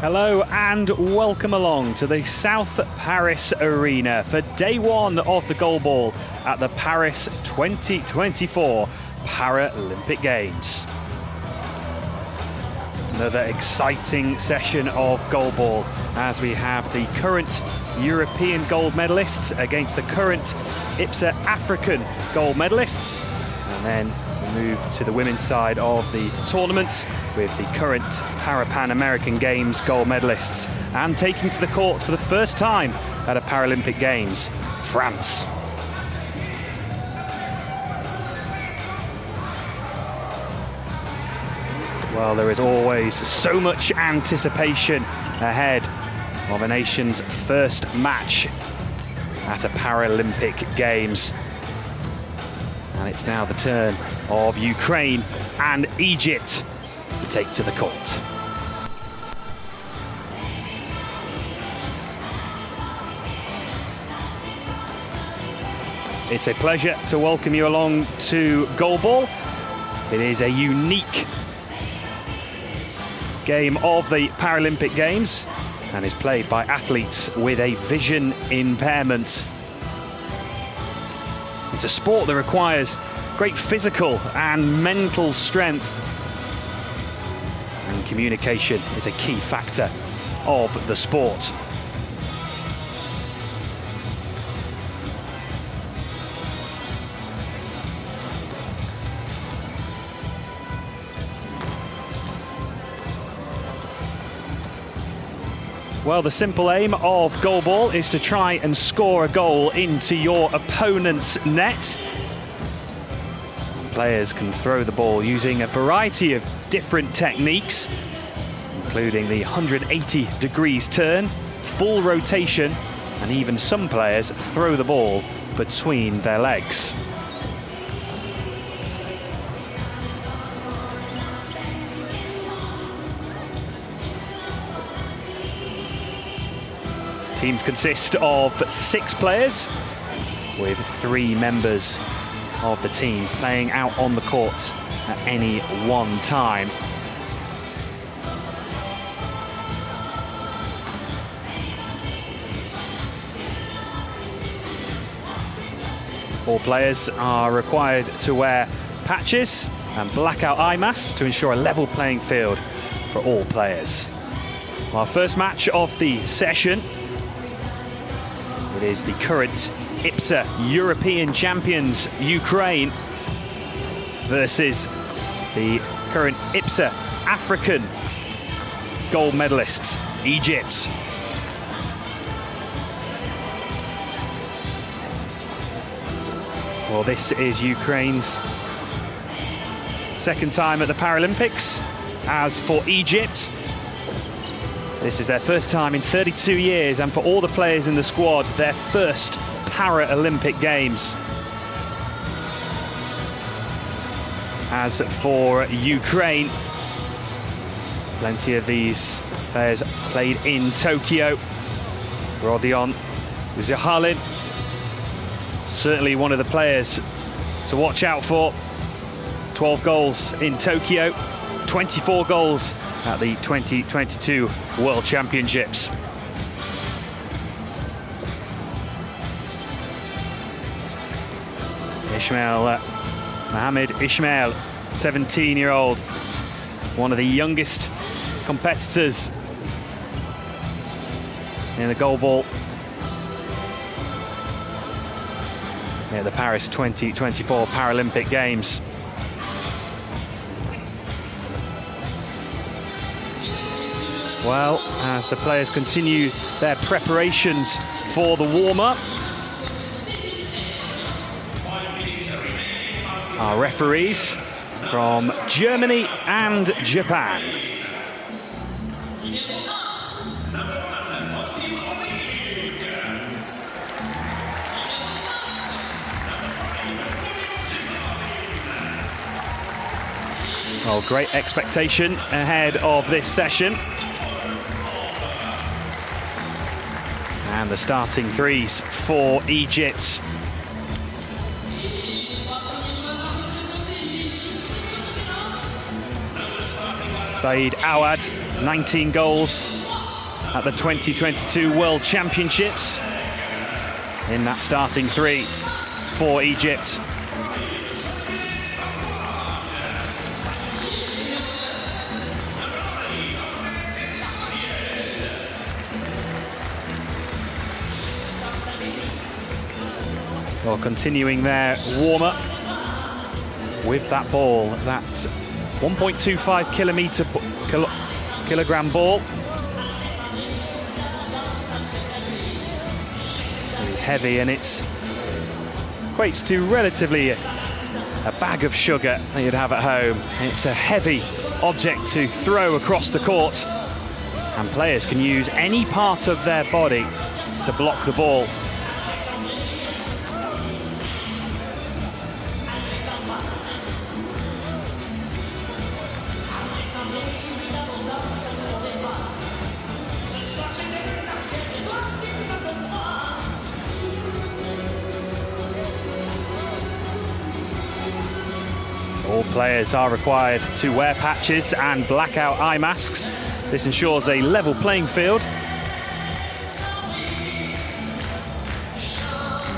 Hello and welcome along to the South Paris Arena for day one of the Goalball at the Paris 2024 Paralympic Games. Another exciting session of Goalball as we have the current European gold medalists against the current IPSA African gold medalists. And then we move to the women's side of the tournament with the current Pan American Games gold medalists. And taking to the court for the first time at a Paralympic Games, France. Well, there is always so much anticipation ahead of a nation's first match at a Paralympic Games. And it's now the turn of Ukraine and Egypt to take to the court. It's a pleasure to welcome you along to Goalball. It is a unique game of the Paralympic Games and is played by athletes with a vision impairment. It's a sport that requires great physical and mental strength, and communication is a key factor of the sport. Well, the simple aim of Goalball is to try and score a goal into your opponent's net. Players can throw the ball using a variety of different techniques, including the 180 degrees turn, full rotation, and even some players throw the ball between their legs. Teams consist of 6 players, with 3 members of the team playing out on the court at any one time. All players are required to wear patches and blackout eye masks to ensure a level playing field for all players. Our first match of the session, it is the current IPSA European champions Ukraine versus the current IPSA African gold medalists Egypt. Well, this is Ukraine's second time at the Paralympics. As for Egypt, this is their first time in 32 years, and for all the players in the squad, their first Paralympic Games. As for Ukraine, plenty of these players played in Tokyo. Rodion Zahalin, certainly one of the players to watch out for. 12 goals in Tokyo, 24 goals at the 2022 World Championships. Mohamed Ismail, 17-year-old, one of the youngest competitors in the Goalball at the Paris 2024 Paralympic Games. Well, as the players continue their preparations for the warm-up, our referees from Germany and Japan. Well, great expectation ahead of this session. And the starting threes for Egypt. Saeed Awad, 19 goals at the 2022 World Championships in that starting three for Egypt. Well, continuing their warm-up with that ball, that 1.25 kilogram ball. It is heavy and it's equates to relatively a bag of sugar that you'd have at home. It's a heavy object to throw across the court, and players can use any part of their body to block the ball. All players are required to wear patches and blackout eye masks. This ensures a level playing field.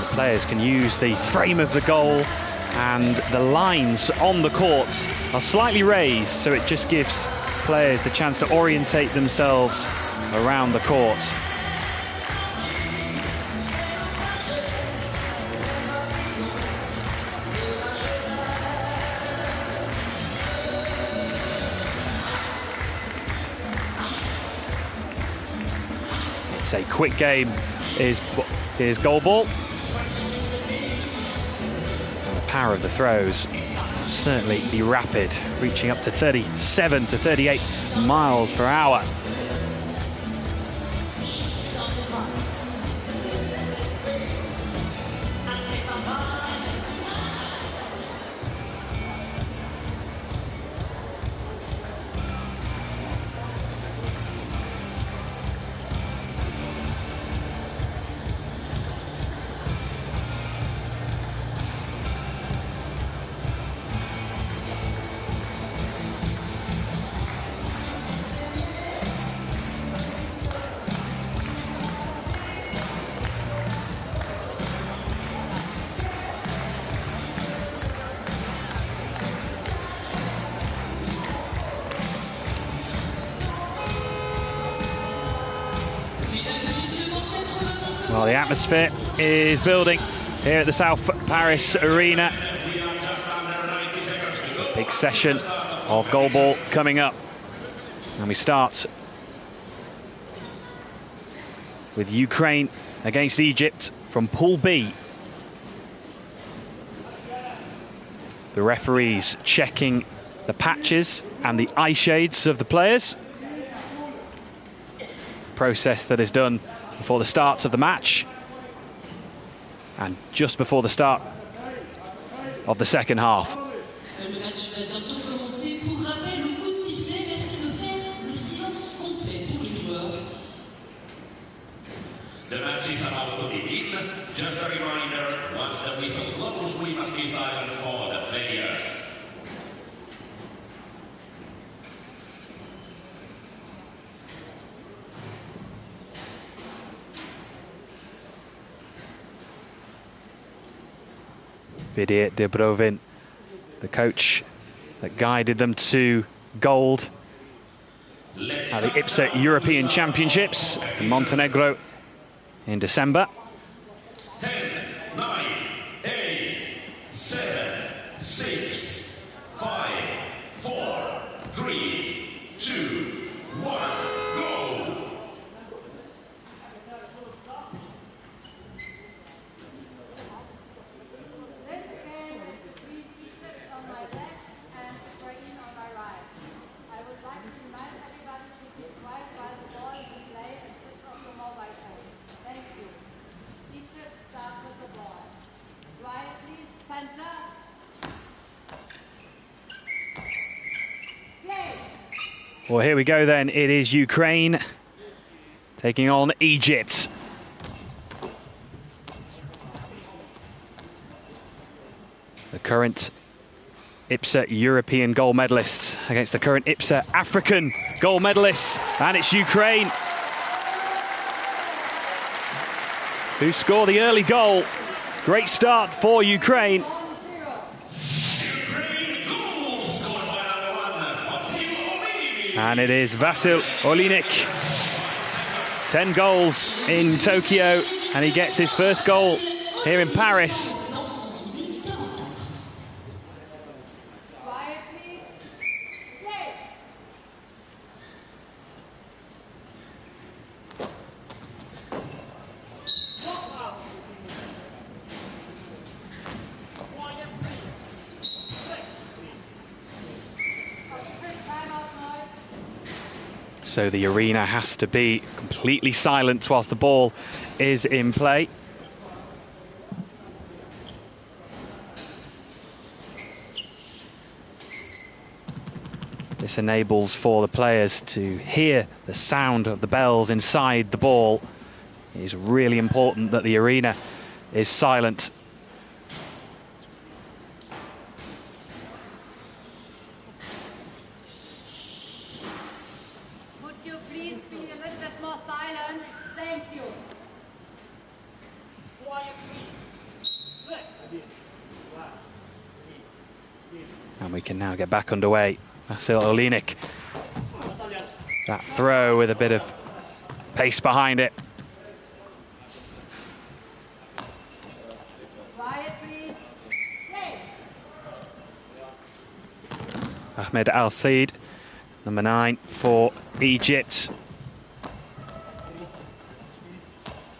The players can use the frame of the goal, and the lines on the courts are slightly raised, so it just gives players the chance to orientate themselves around the court. It's a quick game, is Goalball. And the power of the throws certainly be rapid, reaching up to 37 to 38 miles per hour. Well, the atmosphere is building here at the South Paris Arena. Big session of Goalball coming up. And we start with Ukraine against Egypt from Pool B. The referees checking the patches and the eye shades of the players. Process that is done before the start of the match and just before the start of the second half. The match is about to begin. Just a reminder, once the whistle blows, we must be silent for the players. Vidier Dubrovin, the coach that guided them to gold at the IPSA European Championships in Montenegro in December. 10, 9, 8, 7, 6, 5, 4, 3, 2, 1, go! Well, here we go then. It is Ukraine taking on Egypt. The current IPSA European gold medalists against the current IPSA African gold medalists. And it's Ukraine who score the early goal. Great start for Ukraine. And it is Vasil Olinik. 10 goals in Tokyo, and he gets his first goal here in Paris. So the arena has to be completely silent whilst the ball is in play. This enables for the players to hear the sound of the bells inside the ball. It is really important that the arena is silent. And we can now get back underway. Vasil Olinik. That throw with a bit of pace behind it. Ahmed Al-Said, number 9 for Egypt.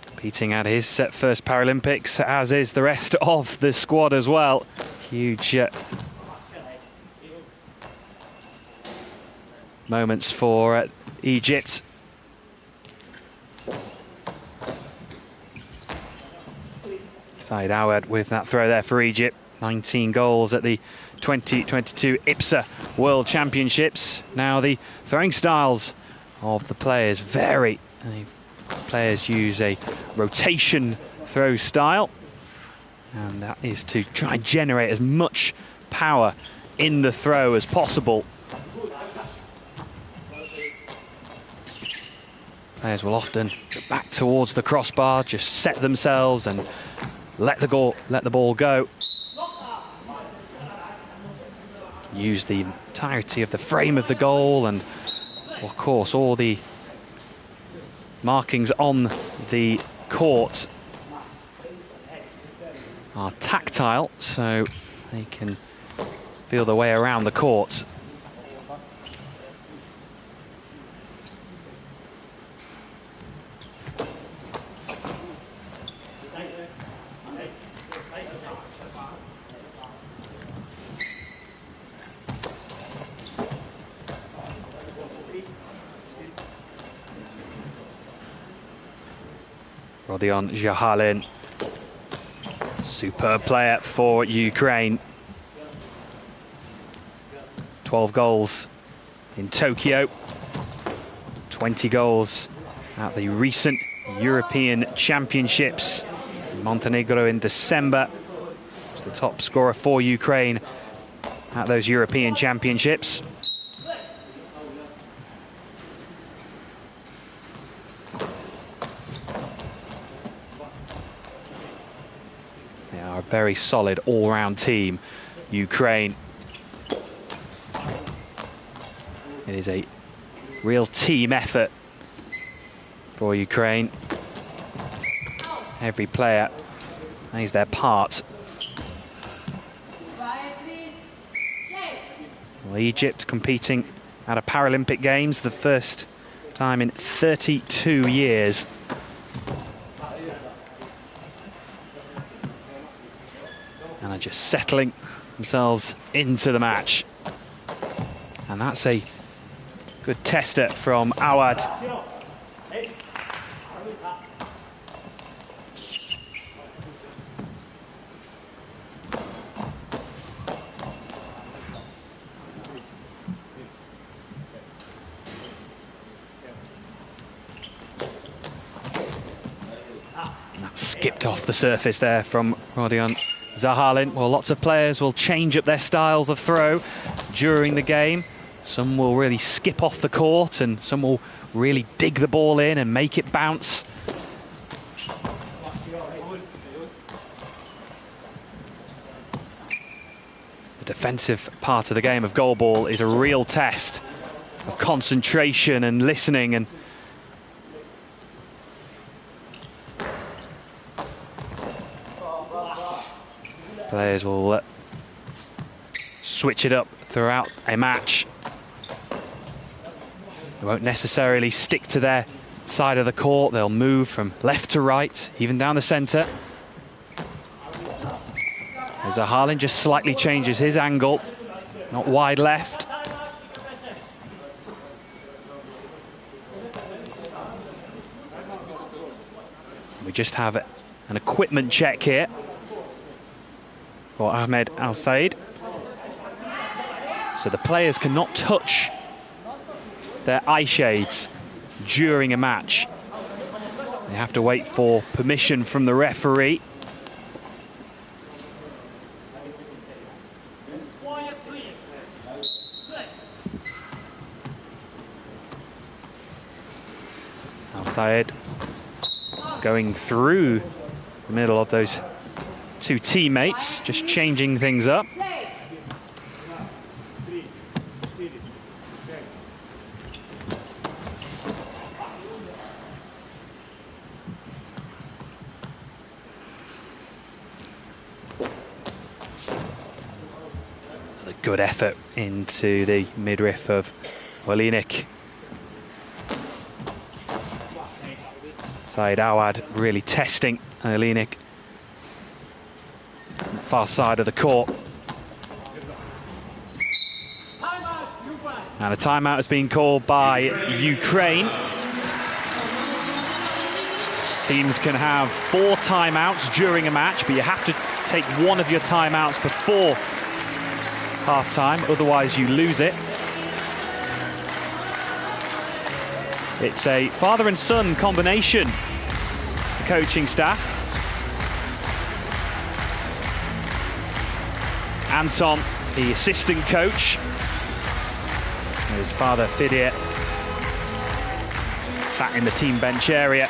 Competing at his first Paralympics, as is the rest of the squad as well. Huge moments for Egypt. Said Awad with that throw there for Egypt. 19 goals at the 2022 IPSA World Championships. Now the throwing styles of the players vary. The players use a rotation throw style, and that is to try and generate as much power in the throw as possible. Players will often go back towards the crossbar, just set themselves and let the ball go. Use the entirety of the frame of the goal, and of course all the markings on the court are tactile, so they can feel their way around the court. Rodion Jahalin, superb player for Ukraine. 12 goals in Tokyo, 20 goals at the recent European Championships in Montenegro in December. He was the top scorer for Ukraine at those European Championships. A very solid all-round team, Ukraine. It is a real team effort for Ukraine. Every player plays their part. Well, Egypt competing at a Paralympic Games, the first time in 32 years. And are just settling themselves into the match. And that's a good tester from Awad. And that skipped off the surface there from Rodion Jahalin. Well, lots of players will change up their styles of throw during the game. Some will really skip off the court, and some will really dig the ball in and make it bounce. The defensive part of the game of goalball is a real test of concentration and listening, and players will switch it up throughout a match. They won't necessarily stick to their side of the court. They'll move from left to right, even down the centre. As Harlin just slightly changes his angle, not wide left. We just have an equipment check here for Ahmed Al Said. So the players cannot touch their eye shades during a match. They have to wait for permission from the referee. Al Said going through the middle of those two teammates, just changing things up. Good effort into the midriff of Olinik. Said Awad really testing Olinik. Far side of the court. And a timeout has been called by Ukraine. Teams can have 4 timeouts during a match, but you have to take one of your timeouts before half-time, otherwise you lose it. It's a father and son combination, the coaching staff. Anton, the assistant coach. His father, Fidir, sat in the team bench area.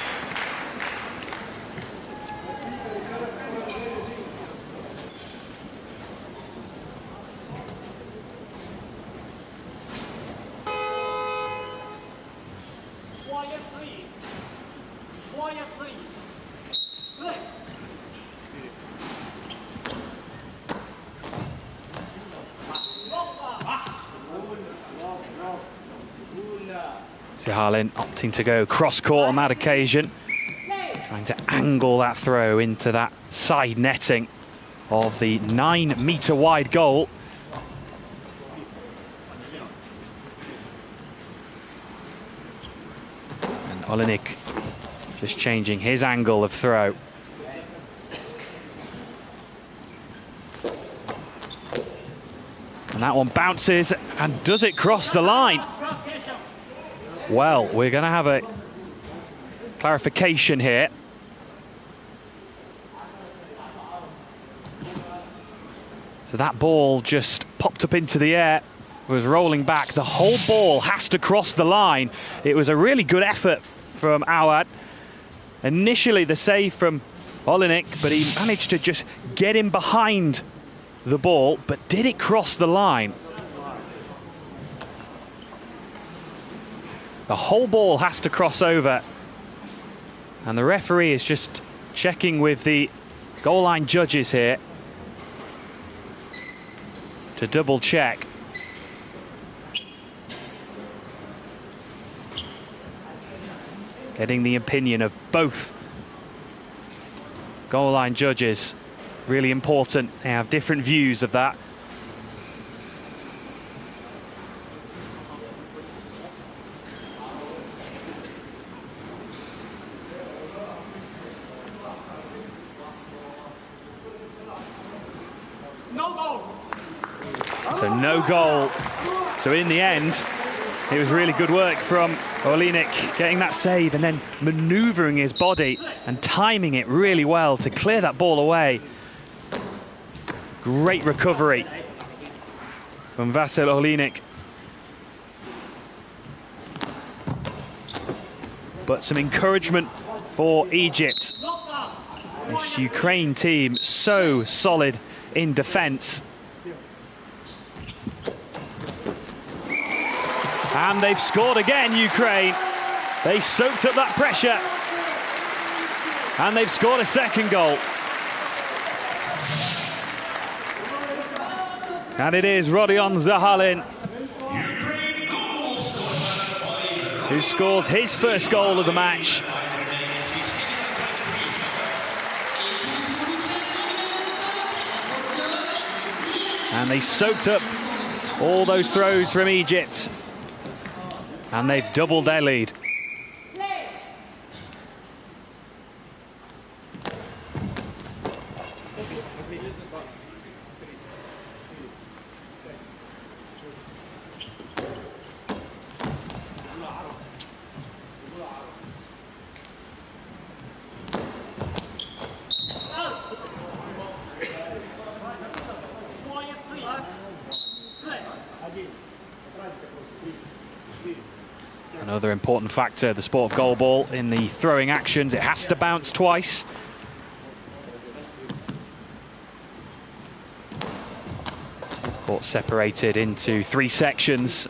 Harlin opting to go cross-court on that occasion, trying to angle that throw into that side netting of the 9-metre wide goal. And Olinik just changing his angle of throw. And that one bounces, and does it cross the line? Well, we're going to have a clarification here. So that ball just popped up into the air, was rolling back. The whole ball has to cross the line. It was a really good effort from Awad. Initially the save from Olinik, but he managed to just get in behind the ball. But did it cross the line? The whole ball has to cross over. And the referee is just checking with the goal line judges here to double check. Getting the opinion of both goal line judges. Really important. They have different views of that. So no goal. So in the end, it was really good work from Olinik, getting that save and then manoeuvring his body and timing it really well to clear that ball away. Great recovery from Vasil Olinik. But some encouragement for Egypt. This Ukraine team so solid in defence. And they've scored again, Ukraine. They soaked up that pressure. And they've scored a second goal. And it is Roland Zahalin who scores his first goal of the match. And they soaked up all those throws from Egypt. And they've doubled their lead. Another important factor, the sport of goalball, in the throwing actions, it has to bounce twice. Court separated into 3 sections.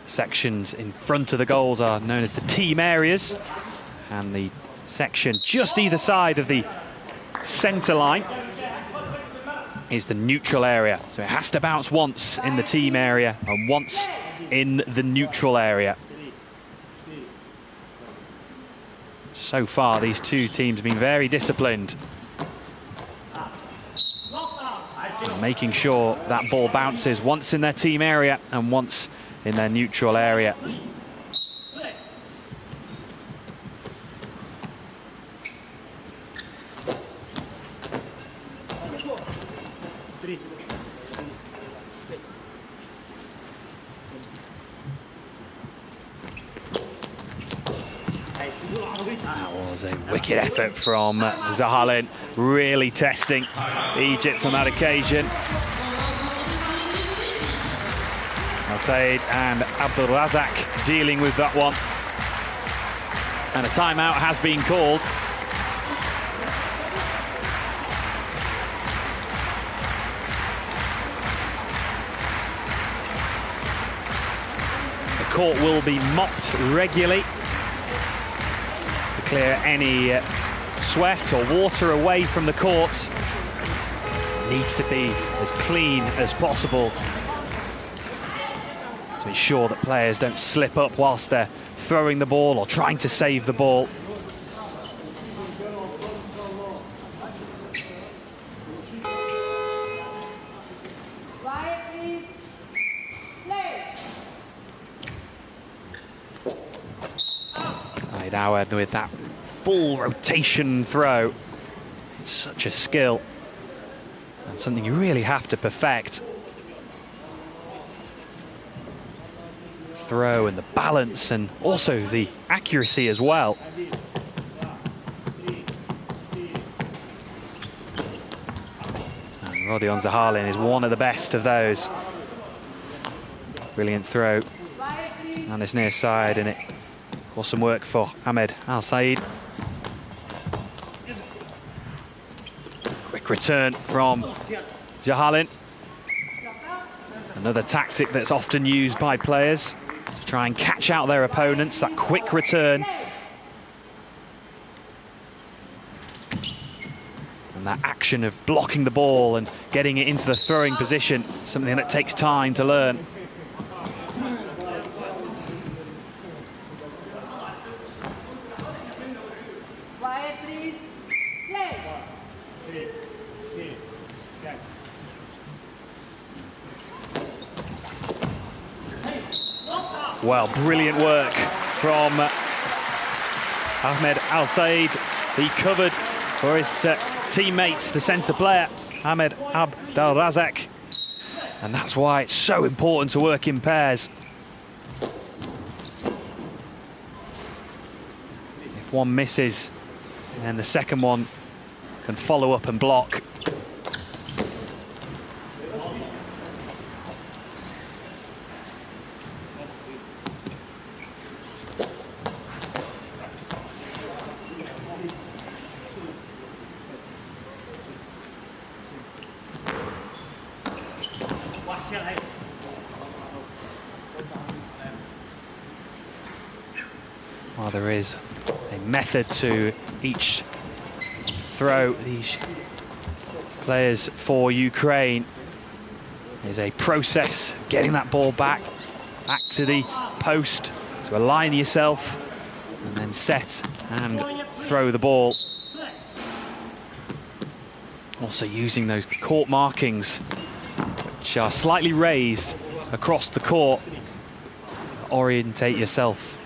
Sections in front of the goals are known as the team areas, and the section just either side of the centre line is the neutral area. So it has to bounce once in the team area and once in the neutral area. So far, these two teams have been very disciplined, making sure that ball bounces once in their team area and once in their neutral area. That was a wicked effort from Zahalin, really testing Egypt on that occasion. Al-Said and Abdul-Razak dealing with that one. And a timeout has been called. The court will be mopped regularly to clear any sweat or water away from the court. It needs to be as clean as possible to ensure that players don't slip up whilst they're throwing the ball or trying to save the ball. Said Awad with that full rotation throw. Such a skill and something you really have to perfect. Throw and the balance and also the accuracy as well. And Roland Zahalin is one of the best of those. Brilliant throw on this near side, and it was some work for Ahmed Al-Said. Quick return from Zahalin. Another tactic that's often used by players to try and catch out their opponents, that quick return. And that action of blocking the ball and getting it into the throwing position, something that takes time to learn. Well, brilliant work from Ahmed Al-Said. He covered for his teammates, the centre player, Ahmed Abdul-Razak. And that's why it's so important to work in pairs. If one misses, then the second one can follow up and block. there is a method to each throw. These players for Ukraine, there's a process getting that ball back to the post, to align yourself and then set and throw the ball. Also using those court markings, which are slightly raised across the court, to orientate yourself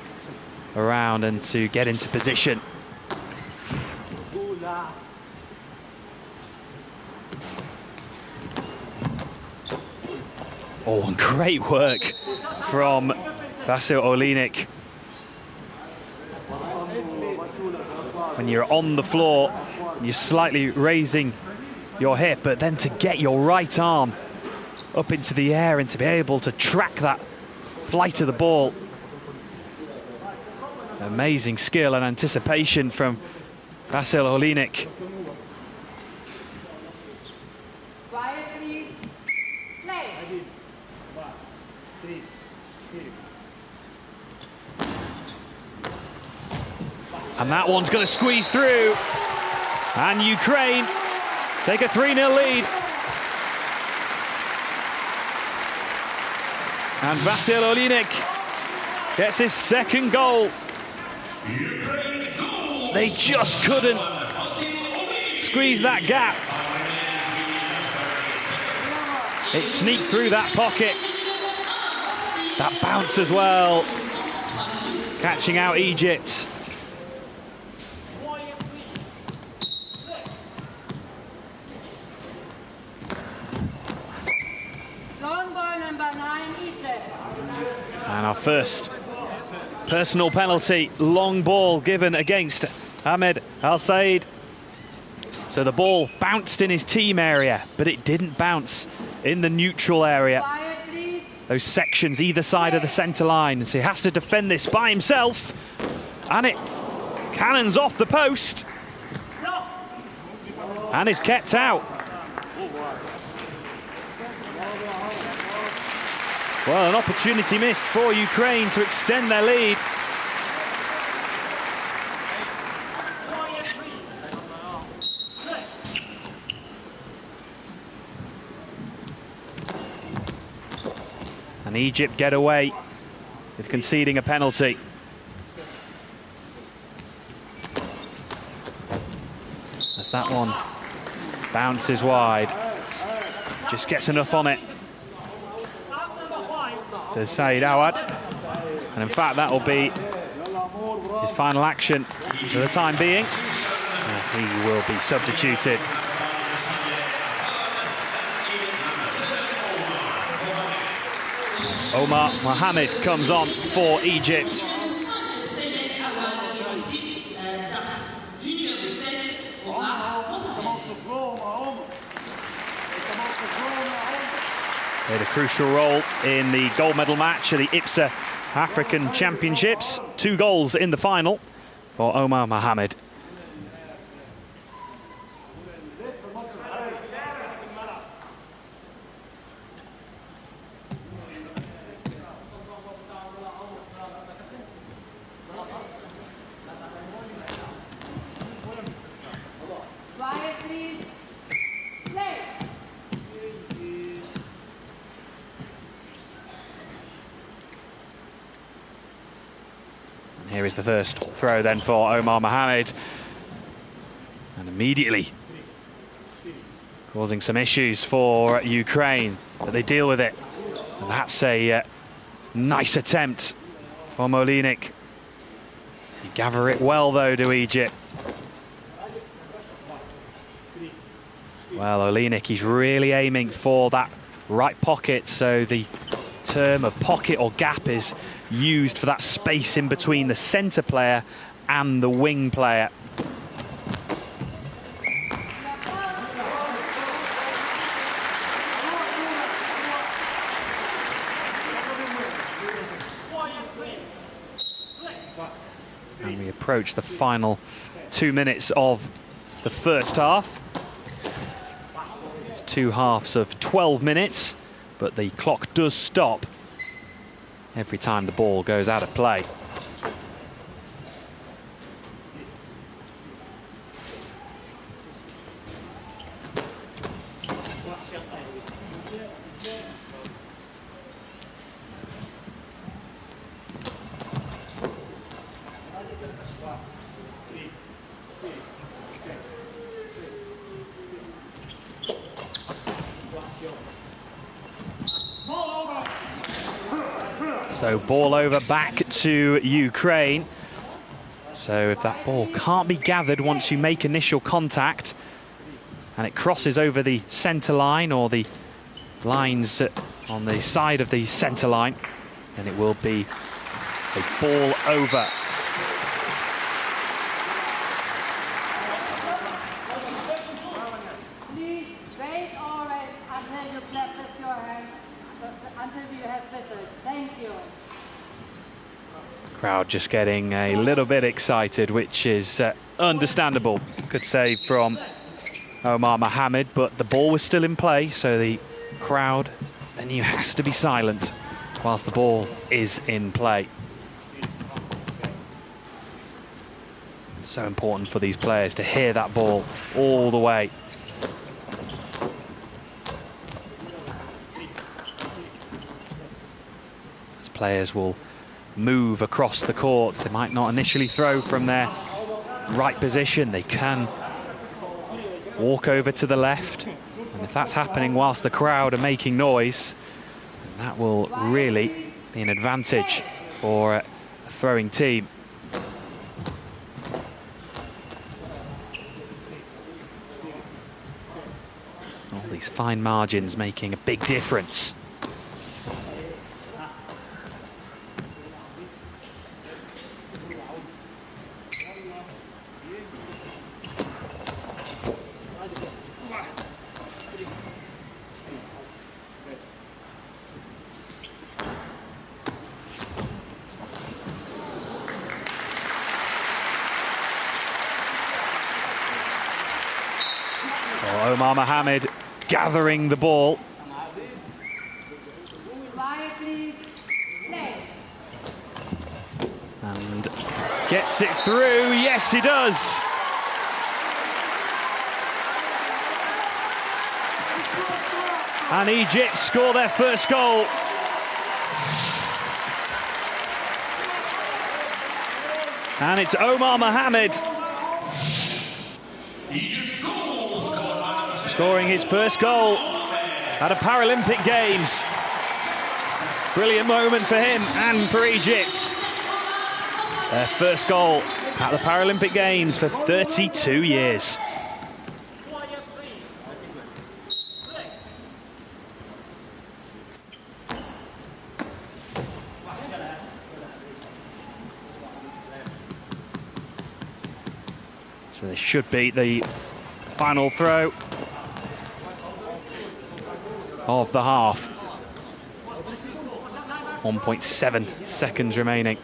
around and to get into position. Oh, and great work from Vasil Olinik. When you're on the floor, you're slightly raising your hip, but then to get your right arm up into the air and to be able to track that flight of the ball. Amazing skill and anticipation from Vasil Olinik. And that one's going to squeeze through. And Ukraine take a 3-0 lead. And Vasil Olinik gets his second goal. They just couldn't squeeze that gap. It sneaked through that pocket. That bounce as well, catching out Egypt. And our first personal penalty, long ball given against Ahmed Al Said. So the ball bounced in his team area, but it didn't bounce in the neutral area. Those sections either side of the centre line. So he has to defend this by himself. And it cannons off the post. And is kept out. Well, an opportunity missed for Ukraine to extend their lead. And Egypt get away with conceding a penalty. As that one bounces wide, just gets enough on it to Said Awad, and in fact that will be his final action for the time being, as he will be substituted. Omar Mohamed comes on for Egypt. Played a crucial role in the gold medal match of the IPSA African Championships. 2 goals in the final for Omar Mohamed. Here is the first throw then for Omar Mohamed. And immediately causing some issues for Ukraine, but they deal with it. And that's a nice attempt from Olinik. They gather it well though to Egypt. Well, Olinik, he's really aiming for that right pocket, so the term of pocket or gap is used for that space in between the centre player and the wing player. And we approach the final 2 minutes of the first half. It's 2 halves of 12 minutes, but the clock does stop every time the ball goes out of play. So ball over back to Ukraine. So if that ball can't be gathered once you make initial contact and it crosses over the centre line or the lines on the side of the centre line, then it will be a ball over. Please wait always until you clap with your hands, until you have visitors. Thank you. Crowd just getting a little bit excited, which is understandable. Good save from Omar Mohamed, but the ball was still in play, so the crowd venue has to be silent whilst the ball is in play. So important for these players to hear that ball all the way. As players will move across the court, they might not initially throw from their right position. They can walk over to the left, and if that's happening whilst the crowd are making noise, then that will really be an advantage for a throwing team. All these fine margins making a big difference. Omar Mohamed gathering the ball. And gets it through. Yes, he does. And Egypt score their first goal. And it's Omar Mohamed scoring his first goal at a Paralympic Games. Brilliant moment for him and for Egypt. Their first goal at the Paralympic Games for 32 years. So this should be the final throw of the half. 1.7 seconds remaining.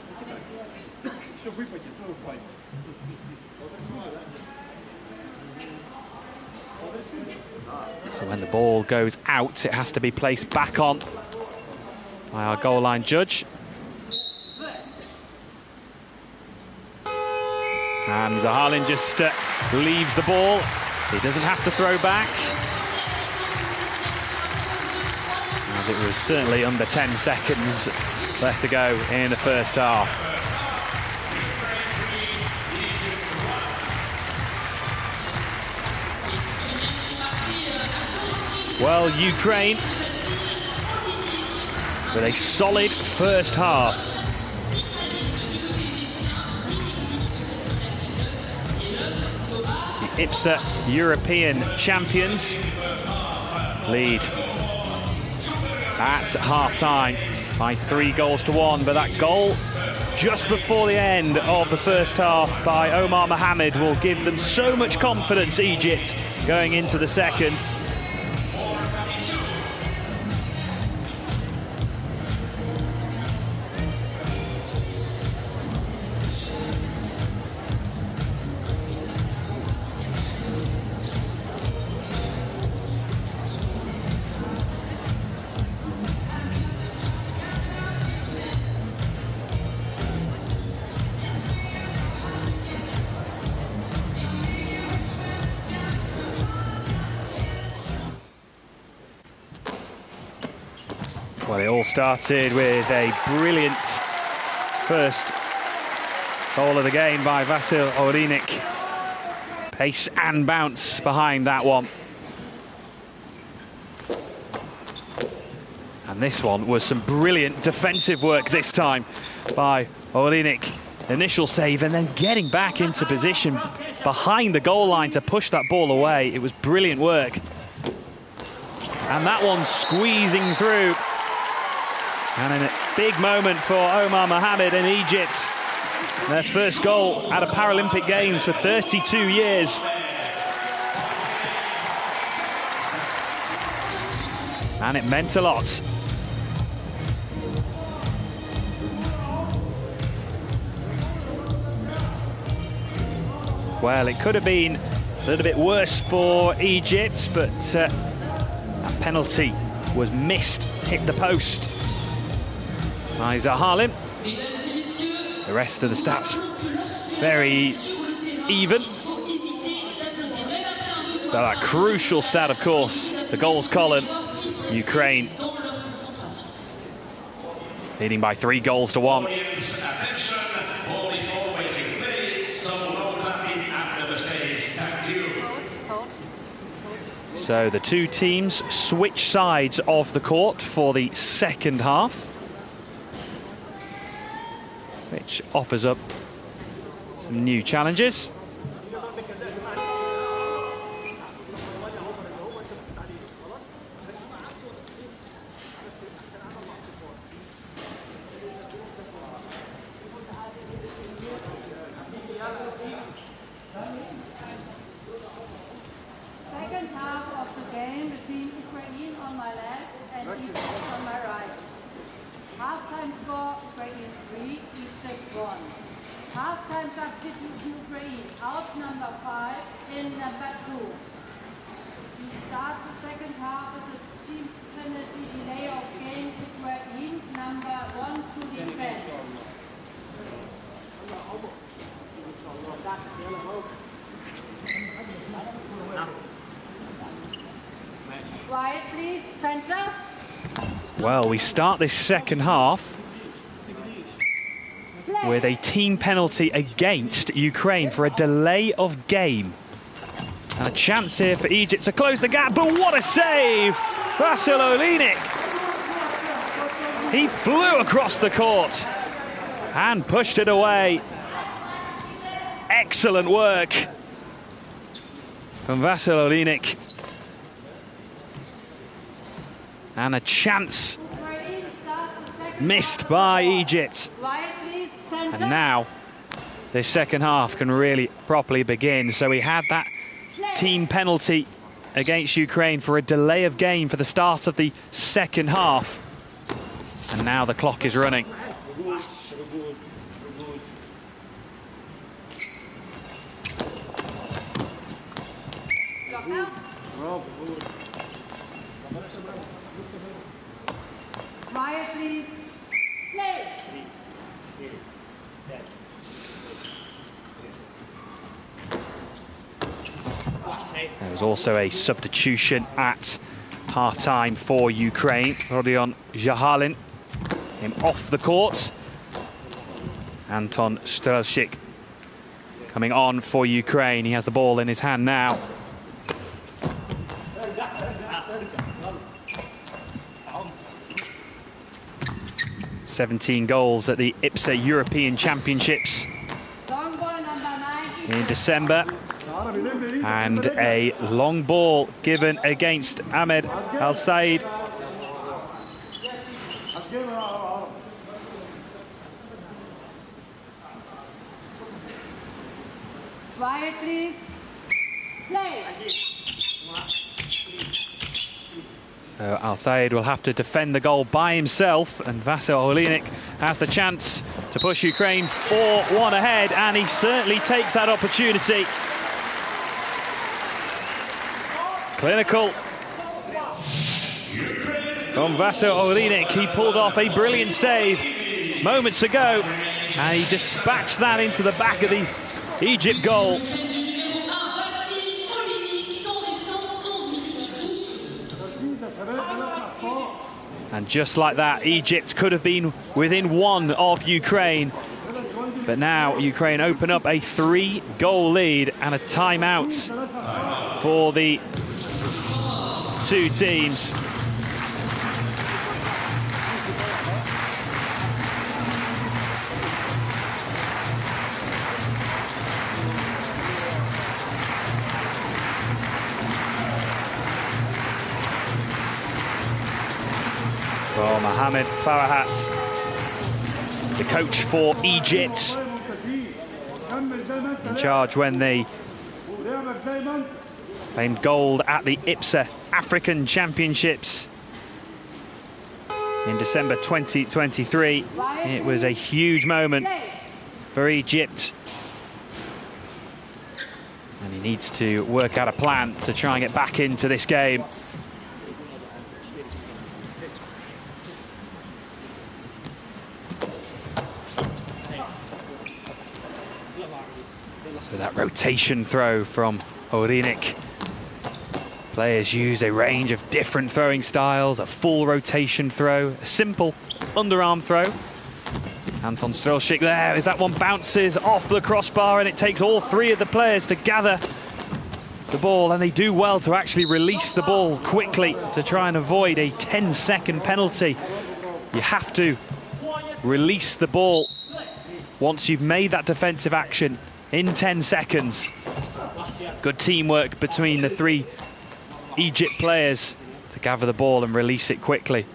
So when the ball goes out, it has to be placed back on by our goal line judge. And Zahalin just leaves the ball. He doesn't have to throw back, as it was certainly under 10 seconds left to go in the first half. Well, Ukraine with a solid first half. The IPSA European champions lead at half-time by 3-1, but that goal just before the end of the first half by Omar Mohamed will give them so much confidence, Egypt, going into the second. Well, it all started with a brilliant first goal of the game by Vasil Orinik. Pace and bounce behind that one. And this one was some brilliant defensive work this time by Olinik. Initial save and then getting back into position behind the goal line to push that ball away. It was brilliant work. And that one squeezing through. And a big moment for Omar Mohamed in Egypt. Their first goal at a Paralympic Games for 32 years. And it meant a lot. Well, it could have been a little bit worse for Egypt, but that penalty was missed, hit the post by Zahalim. The rest of the stats very even. But that crucial stat, of course, the goals column. Ukraine leading by 3 goals to 1. So the two teams switch sides of the court for the second half, which offers up some new challenges. Second half of the game between Ukraine on my left and Egypt on my right. Half-time score, Ukraine 3, Egypt 1. Half-time substitution, Ukraine out number 5, in number 2. We start the second half with a team penalty delay of game, Ukraine number 1 to defend. Quiet, please. Center. Well, we start this second half with a team penalty against Ukraine for a delay of game. And a chance here for Egypt to close the gap, but what a save! Vasil Olinik. He flew across the court and pushed it away. Excellent work from Vasil Olinik. And a chance missed by Egypt. And now this second half can really properly begin. So we had that team penalty against Ukraine for a delay of game for the start of the second half. And now the clock is running. Quiet, please. Play. There was also a substitution at half-time for Ukraine. Rodion Zahalin came off the court. Anton Strelchik coming on for Ukraine. He has the ball in his hand now. $17 goals at the IPSA European Championships in December. And a long ball given against Ahmed Al-Said. Quiet, please. Play. So Al-Said will have to defend the goal by himself, and Vasil Olinik has the chance to push Ukraine 4-1 ahead, and he certainly takes that opportunity. Clinical from Vasil Olinik. He pulled off a brilliant save moments ago, and he dispatched that into the back of the Egypt goal. And just like that, Egypt could have been within 1 of Ukraine. But now Ukraine open up a 3-goal lead and a timeout for the two teams. Well, Mohamed Farahat, the coach for Egypt, in charge when they claimed gold at the IPSA African Championships in December 2023. It was a huge moment for Egypt, and he needs to work out a plan to try and get back into this game. So that rotation throw from Orinik. Players use a range of different throwing styles, a full rotation throw, a simple underarm throw. Anton Strelchik there, as that one bounces off the crossbar, and it takes all three of the players to gather the ball, and they do well to actually release the ball quickly to try and avoid a 10-second penalty. You have to release the ball once you've made that defensive action in 10 seconds. Good teamwork between the three Egypt players to gather the ball and release it quickly.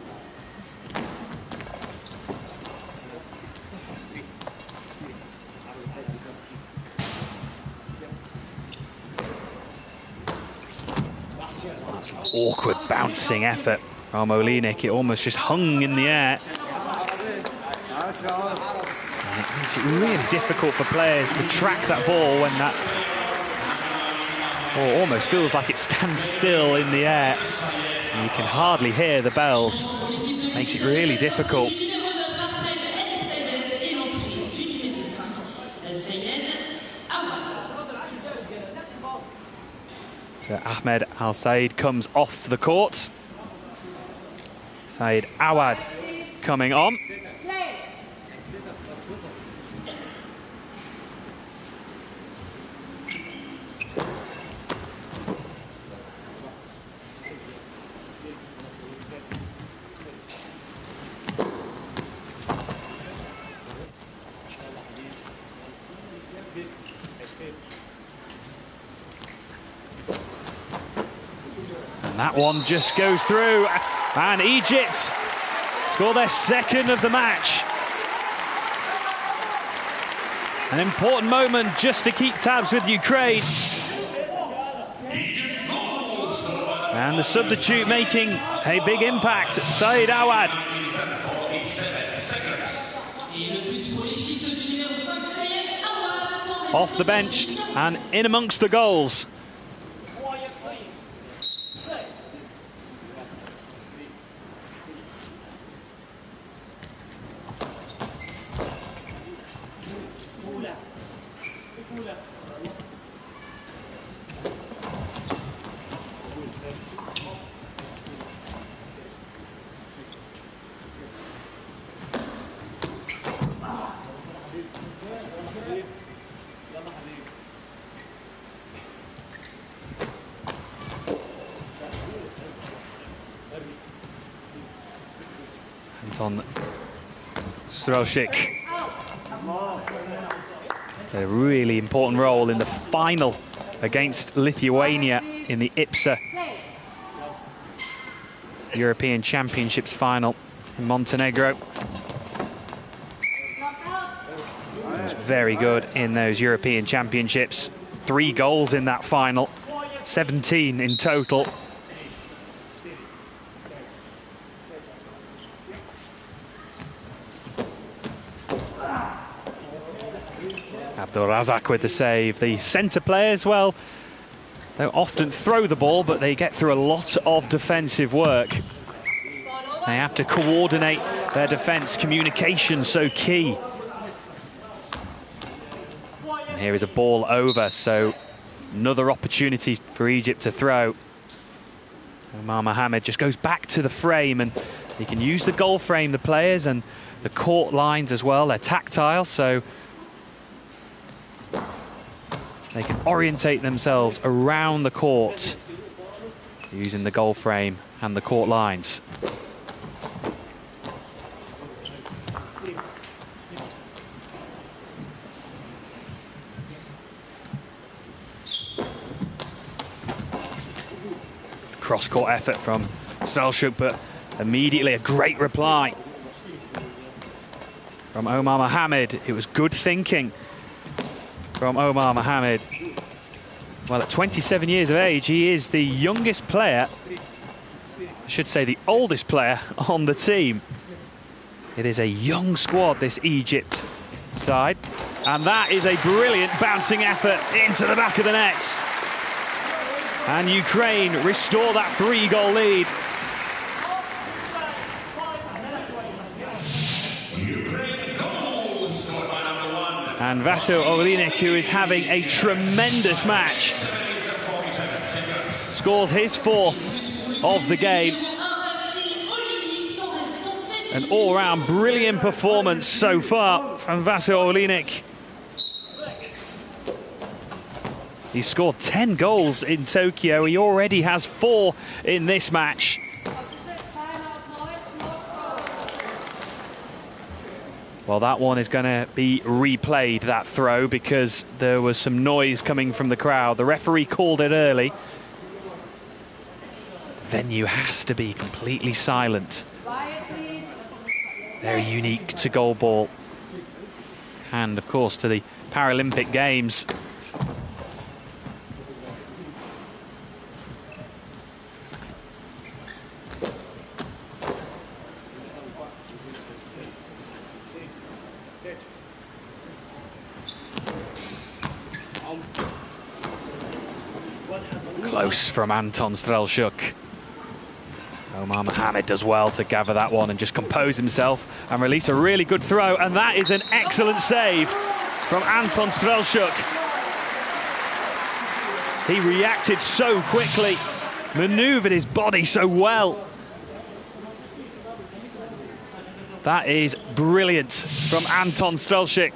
That's an awkward bouncing effort from Olinik. It almost just hung in the air. And it makes it really difficult for players to track that ball when that ball almost feels like it stands still in the air. And you can hardly hear the bells. Makes it really difficult. So Ahmed Al Said comes off the court. Said Awad coming on. That one just goes through, and Egypt score their second of the match. An important moment just to keep tabs with Ukraine. And the substitute making a big impact, Said Awad. Off the bench and in amongst the goals. Anton Strelchik. A really important role in the final against Lithuania in the IPSA European Championships final in Montenegro. He was very good in those European Championships. 3 goals in that final, 17 in total. Abdulrazak with the save. The centre players, well, they often throw the ball, but they get through a lot of defensive work. They have to coordinate their defence. Communication so key. And here is a ball over, so another opportunity for Egypt to throw. Omar Mohamed just goes back to the frame, and he can use the goal frame, the players, and the court lines as well. They're tactile, so They can orientate themselves around the court using the goal frame and the court lines. Cross-court effort from Strelchuk, but immediately a great reply from Omar Mohamed. It was good thinking from Omar Mohamed. Well, at 27 years of age, he is the youngest player, I should say the oldest player on the team. It is a young squad, this Egypt side. And that is a brilliant bouncing effort into the back of the net. And Ukraine restore that 3-goal lead. And Vasil Olinik, who is having a tremendous match, scores his 4th of the game. An all-round brilliant performance so far from Vasil Olinik. He scored 10 goals in Tokyo. He already has 4 in this match. Well, that one is going to be replayed, that throw, because there was some noise coming from the crowd. The referee called it early. The venue has to be completely silent. Very unique to goalball. And, of course, to the Paralympic Games. Close from Anton Strelchuk. Omar Mohamed does well to gather that one and just compose himself and release a really good throw. And that is an excellent save from Anton Strelchuk. He reacted so quickly, maneuvered his body so well. That is brilliant from Anton Strelchuk.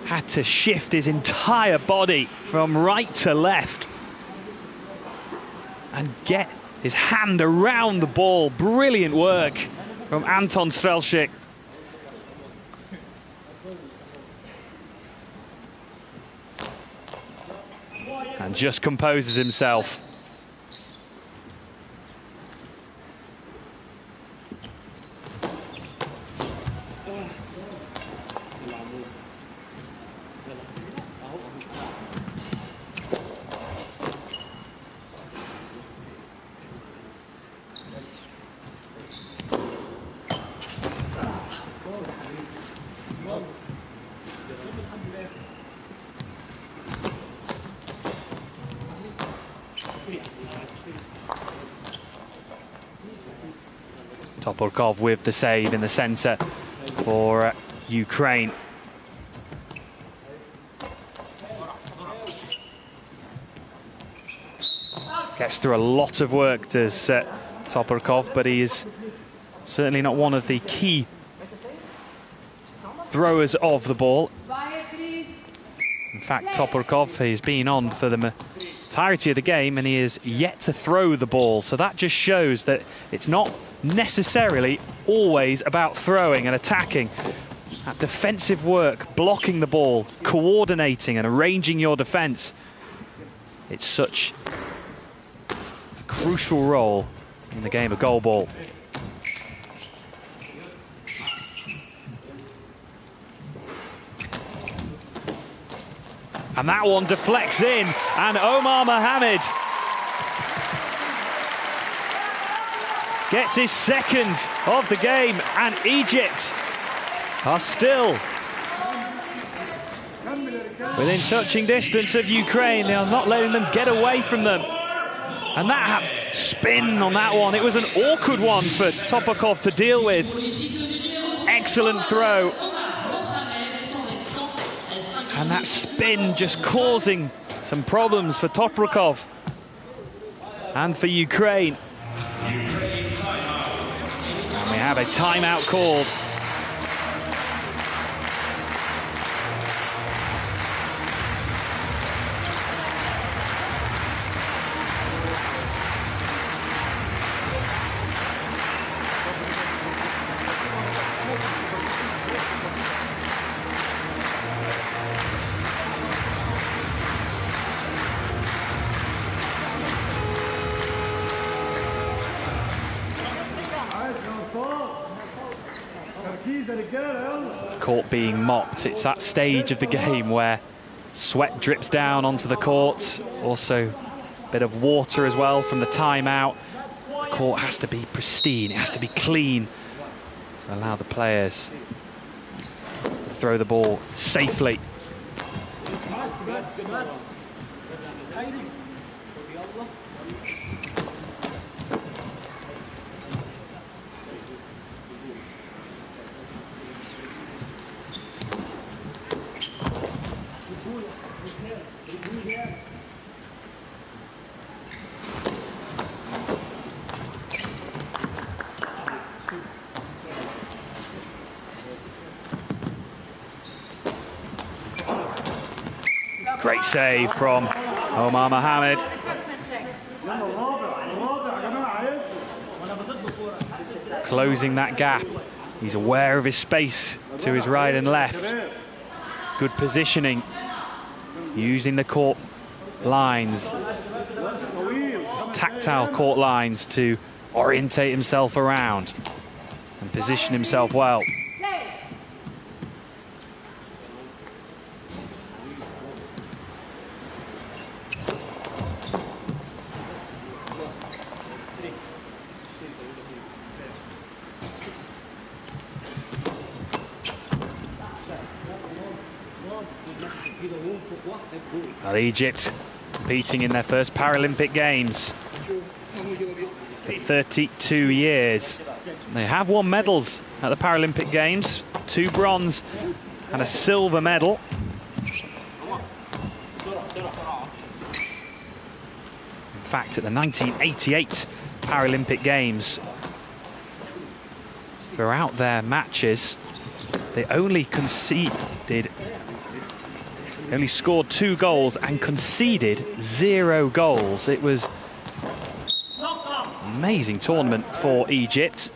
Had to shift his entire body from right to left and get his hand around the ball. Brilliant work from Anton Strelchuk. And just composes himself. Toporkov with the save in the centre for Ukraine. Gets through a lot of work, does Toporkov, but he is certainly not one of the key throwers of the ball. In fact, Toporkov has been on for the entirety of the game and he is yet to throw the ball. So that just shows that it's not necessarily always about throwing and attacking. That defensive work, blocking the ball, coordinating and arranging your defence. It's such a crucial role in the game of goalball. And that one deflects in, and Omar Mohamed gets his 2nd of the game, and Egypt are still within touching distance of Ukraine. They are not letting them get away from them. And that spin on that one, it was an awkward one for Toporkov to deal with. Excellent throw. And that spin just causing some problems for Toporkov and for Ukraine. And we have a timeout called. court being mopped. It's that stage of the game where sweat drips down onto the court. Also a bit of water as well from the timeout. The court has to be pristine, it has to be clean to allow the players to throw the ball safely. Great save from Omar Mohamed. Closing that gap. He's aware of his space to his right and left. Good positioning. Using the court lines, his tactile court lines to orientate himself around and position himself well. Well, Egypt competing in their first Paralympic Games for 32 years. They have won medals at the Paralympic Games, 2 bronze and a silver medal. In fact, at the 1988 Paralympic Games, throughout their matches, they only scored 2 goals and conceded 0 goals. It was an amazing tournament for Egypt.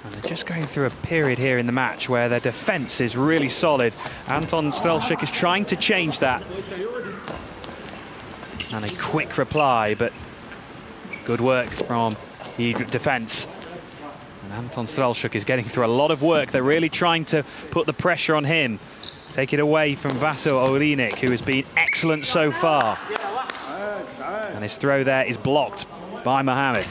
And they're just going through a period here in the match where their defence is really solid. Anton Strelchuk is trying to change that. And a quick reply, but good work from the defence. And Anton Strelchuk is getting through a lot of work. They're really trying to put the pressure on him. Take it away from Vaso Olinik, who has been excellent so far. And his throw there is blocked by Mohamed.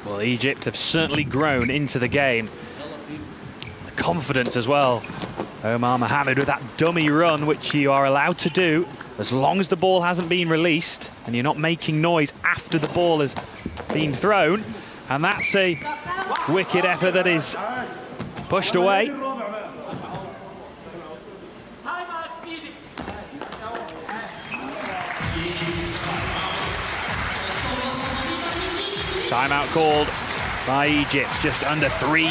Well, Egypt have certainly grown into the game. The confidence as well. Omar Mohamed with that dummy run, which you are allowed to do as long as the ball hasn't been released and you're not making noise after the ball has been thrown. And that's a wicked effort that is pushed away. Timeout called by Egypt, just under 3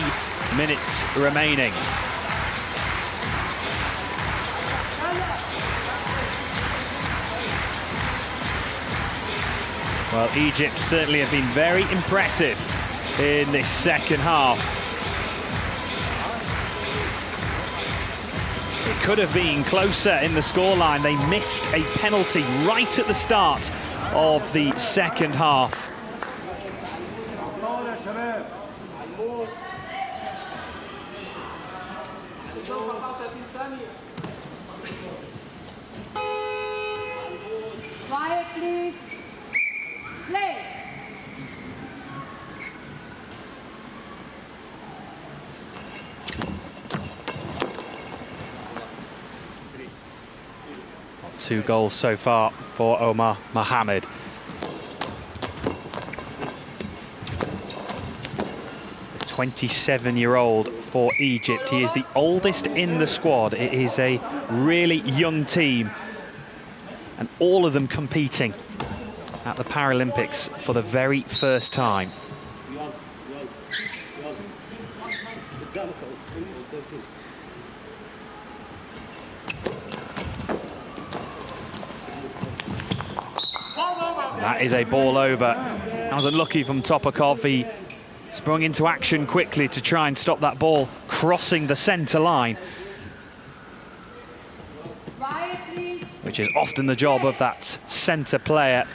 minutes remaining. Well, Egypt certainly have been very impressive in this second half. It could have been closer in the scoreline. They missed a penalty right at the start of the second half. 2 goals so far for Omar Mohamed. The 27-year-old for Egypt. He is the oldest in the squad. It is a really young team, and all of them competing at the Paralympics for the very first time. That is a ball over. That was unlucky from Topokov. He sprung into action quickly to try and stop that ball crossing the centre line, which is often the job of that centre player.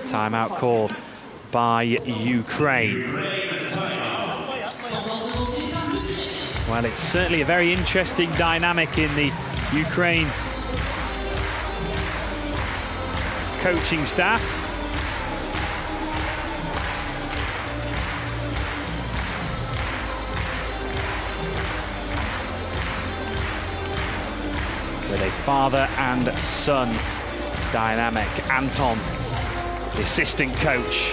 Timeout called by Ukraine. Well, it's certainly a very interesting dynamic in the Ukraine coaching staff. With a father and son dynamic. Anton, the assistant coach,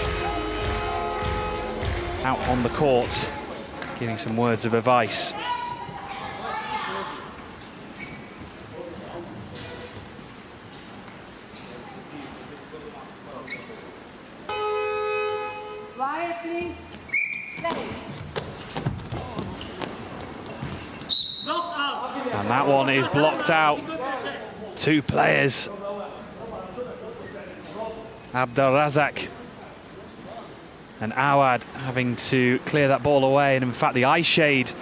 out on the court, giving some words of advice. And that one is blocked out. 2 players. Abdelrazak and Awad having to clear that ball away, and in fact the eye shade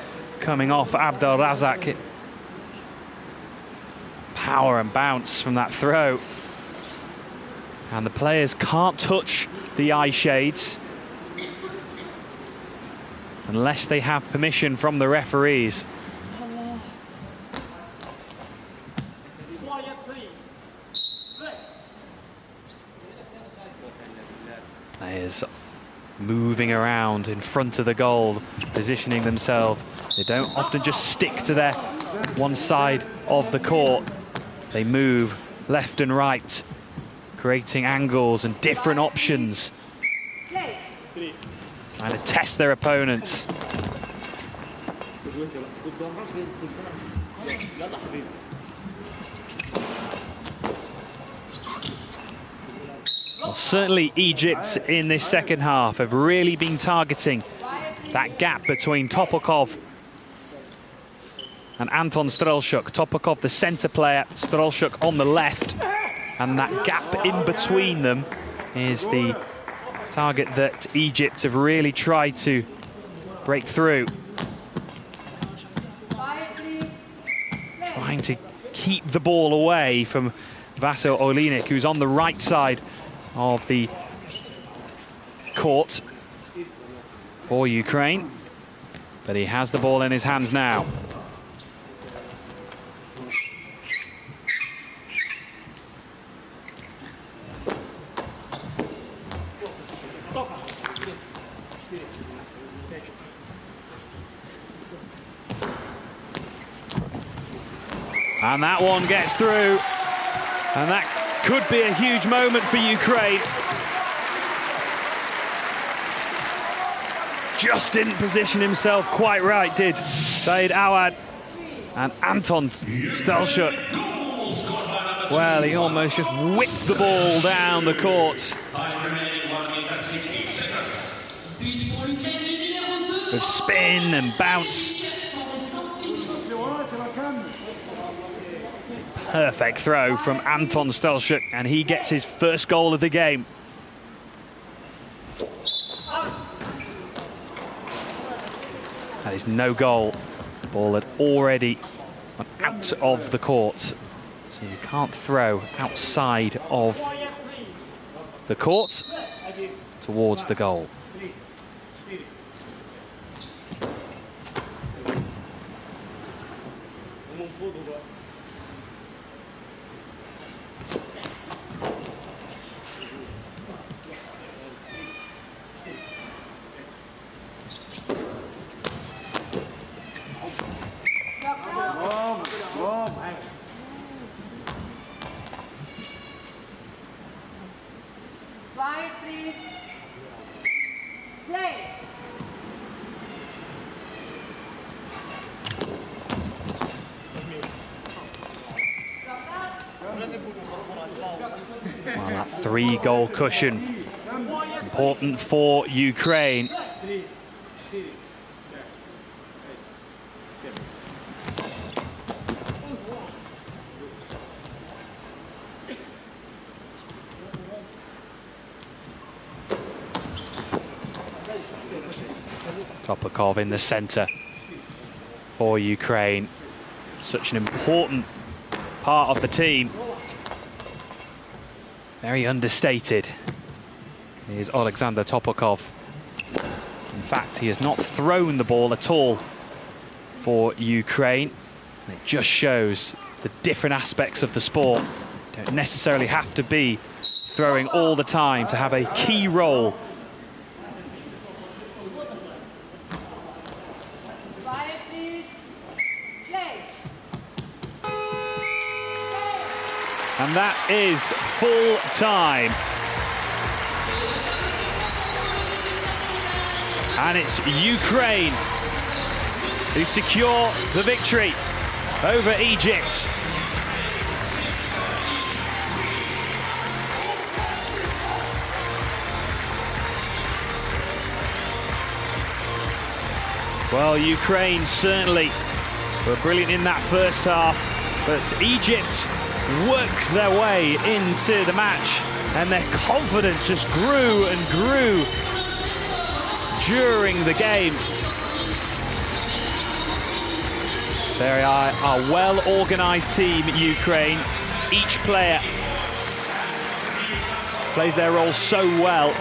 coming off Abdelrazak. Power and bounce from that throw, and the players can't touch the eye shades unless they have permission from the referees. Players moving around in front of the goal, positioning themselves. They don't often just stick to their one side of the court. They move left and right, creating angles and different options, trying to test their opponents. Well, certainly Egypt in this second half have really been targeting that gap between Topokov and Anton Strelchuk. Topokov, the centre player, Strelchuk on the left. And that gap in between them is the target that Egypt have really tried to break through. Trying to keep the ball away from Vasil Olinik, who's on the right side of the court for Ukraine. But he has the ball in his hands now. And that one gets through. And that could be a huge moment for Ukraine. Just didn't position himself quite right, did Said Awad. And Anton Strelchuk, well, he almost just whipped the ball down the court. With spin and bounce. Perfect throw from Anton Strelchuk, and he gets his first goal of the game. That is no goal. The ball had already gone out of the court. So you can't throw outside of the court towards the goal. 3-goal cushion. Important for Ukraine. Topokov in the centre for Ukraine. Such an important part of the team. Very understated is Alexander Topokov. In fact, he has not thrown the ball at all for Ukraine. And it just shows the different aspects of the sport. You don't necessarily have to be throwing all the time to have a key role. And that is full time. And it's Ukraine who secure the victory over Egypt. Well, Ukraine certainly were brilliant in that first half, but Egypt worked their way into the match, and their confidence just grew and grew during the game. They are a well-organised team, Ukraine. Each player plays their role so well.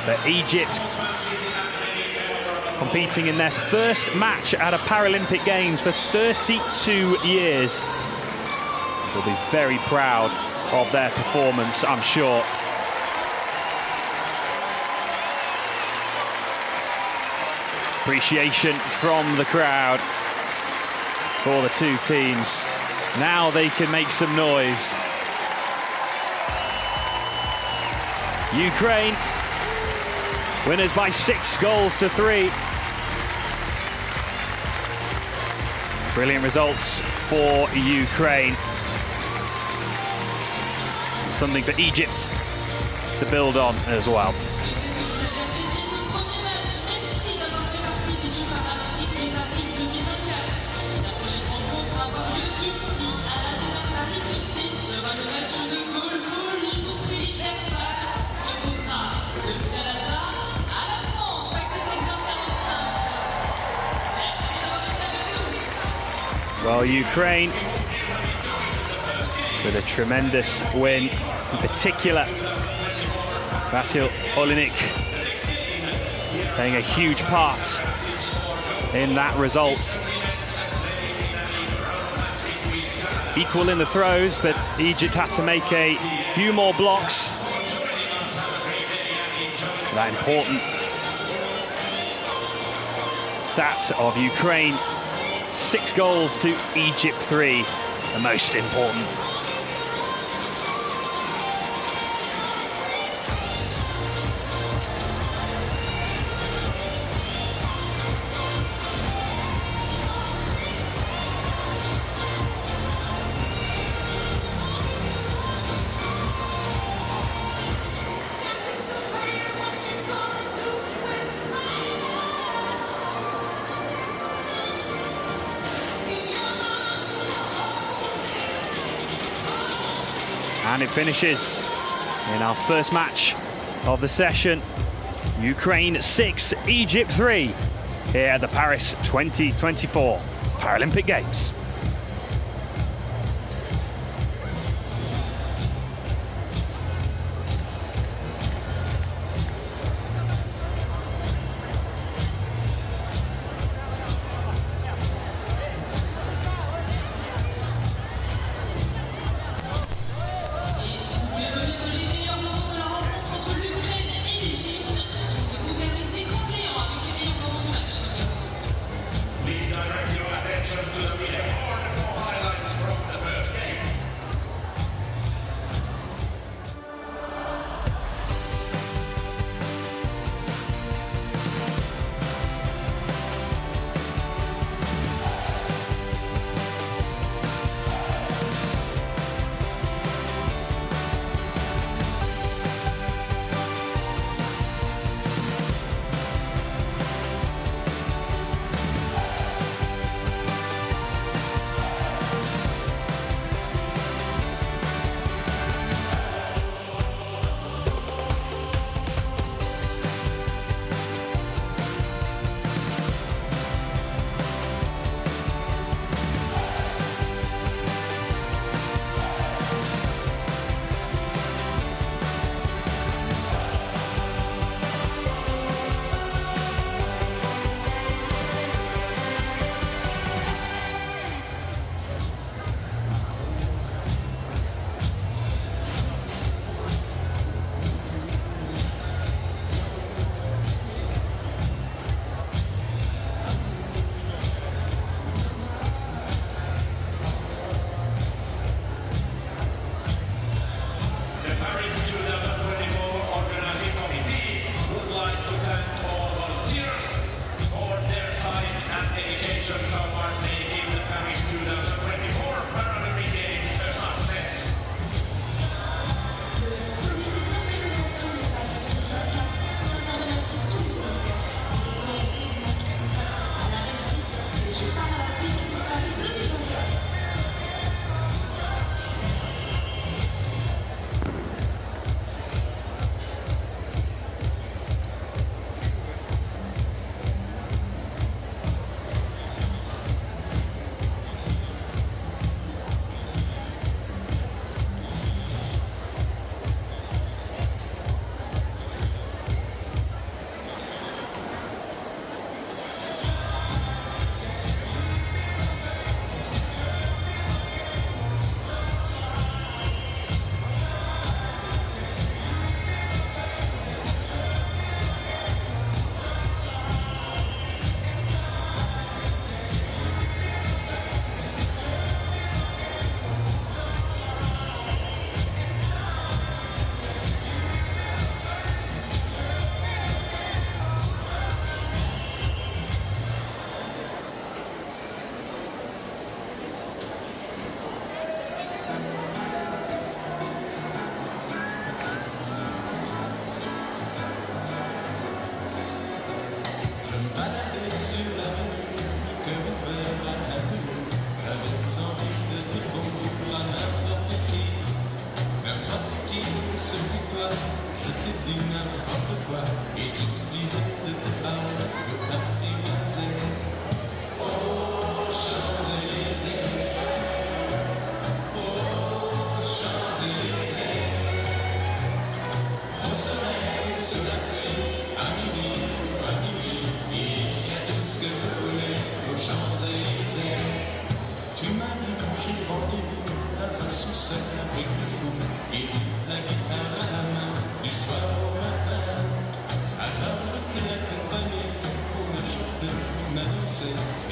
But Egypt, competing in their first match at a Paralympic Games for 32 years, will be very proud of their performance, I'm sure. Appreciation from the crowd for the two teams. Now they can make some noise. Ukraine, winners by 6-3. Brilliant results for Ukraine. Something for Egypt to build on as well. Well, Ukraine with a tremendous win, in particular Vasil Olinik playing a huge part in that result. Equal in the throws, but Egypt had to make a few more blocks. That important stats of Ukraine. 6 goals to Egypt 3, the most important. And it finishes in our first match of the session. Ukraine 6, Egypt 3, here at the Paris 2024 Paralympic Games. Please direct your attention to the relay.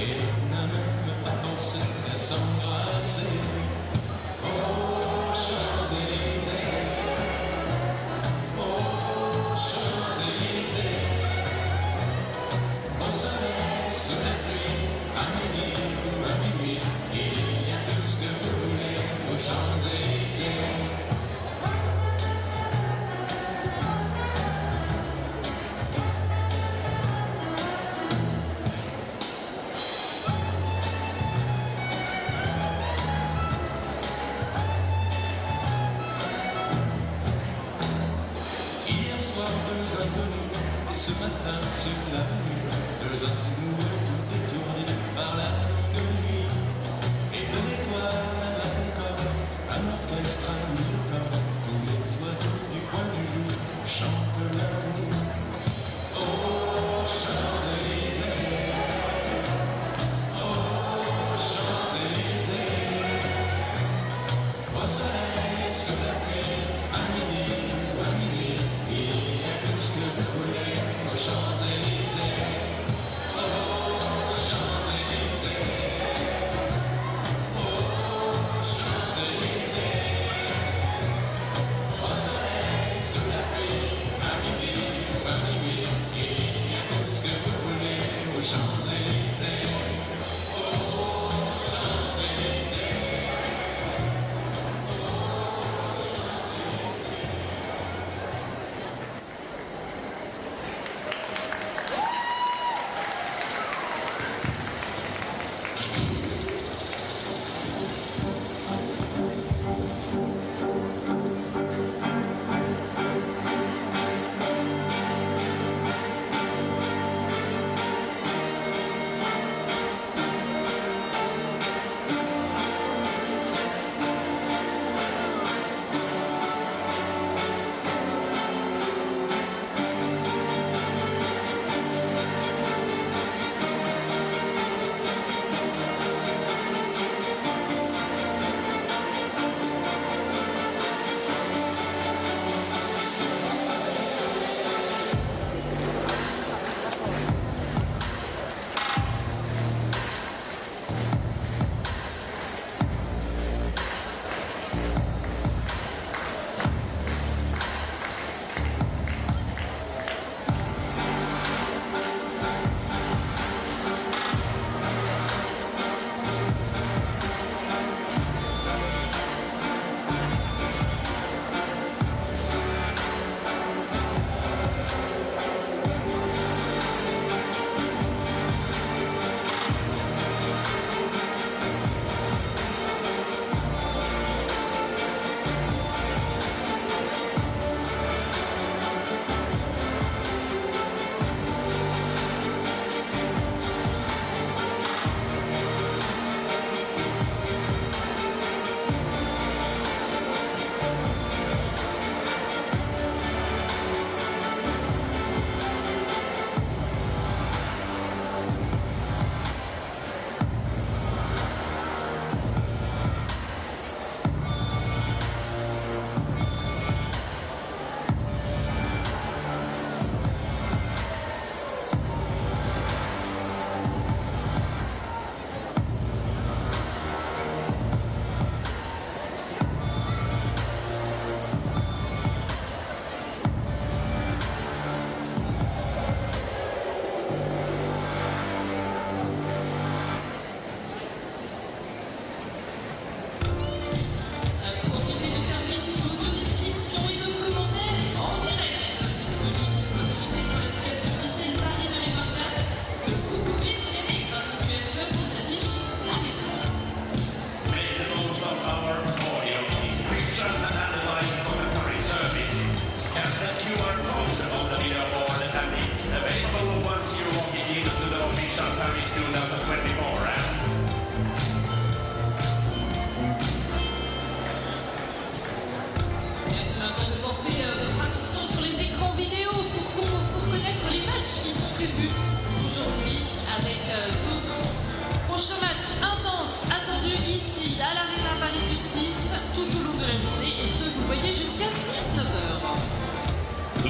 et on n'a même pas pensé à s'embrasser. Oh, Champs-Élysées, oh, Champs-Élysées, au soleil, sous la pluie, à midi ou à minuit, il y a tout ce que vous voulez aux Champs-Élysées. Ce matin sur l'avenue, deux amoureux tout étourdis par la longue nuit. Et de l'étoile à l'alcool, un orchestre à mi-corps, tous les oiseaux du coin du jour chantent l'amour. Oh, Champs-Élysées, oh, Champs-Élysées, au soleil, sous la pluie, à midi ou à minuit, il y a tout ce que vous voulez. Champs-Élysées, oh, Champs-Élysées, oh, Champs-Élysées, au soleil, sous la pluie, à midi ou à minuit, il y a tout ce que vous voulez aux Champs-Élysées, oh, Champs-Élysées,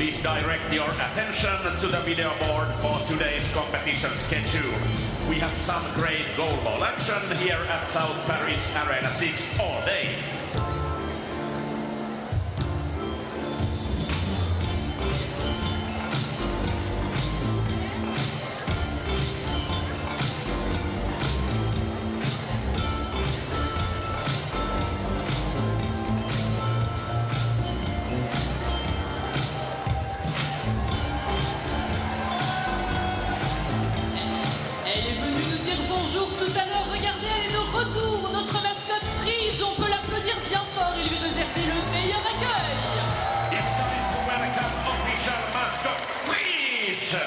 Please direct your attention to the video board for today's competition schedule. We have some great goalball action here at South Paris Arena 6 all day. Notre mascotte Frige, on peut l'applaudir bien fort et lui réserver le meilleur accueil. It's time to welcome official mascot Frige.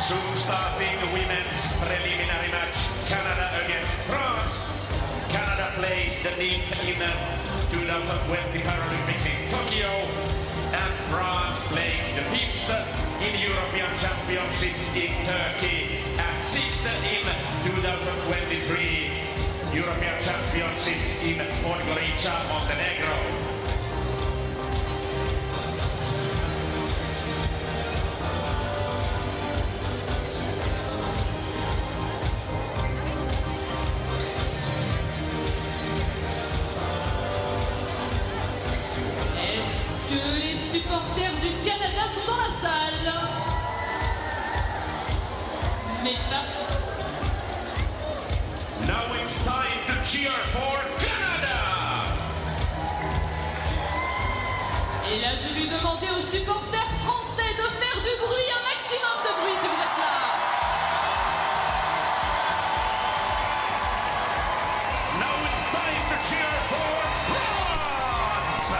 Soon starting women's preliminary match, Canada against France. Canada plays the need in 2020 Paralympics in Tokyo, and France placed the 5th in European Championships in Turkey and 6th in 2023 European Championships in Podgorica, Montenegro. Les supporters du Canada sont dans la salle. Mais pas. Now it's time to cheer for Canada. Et là, je vais demander aux supporters français de faire du bruit, un maximum de bruit si vous êtes là. Now it's time to cheer for France.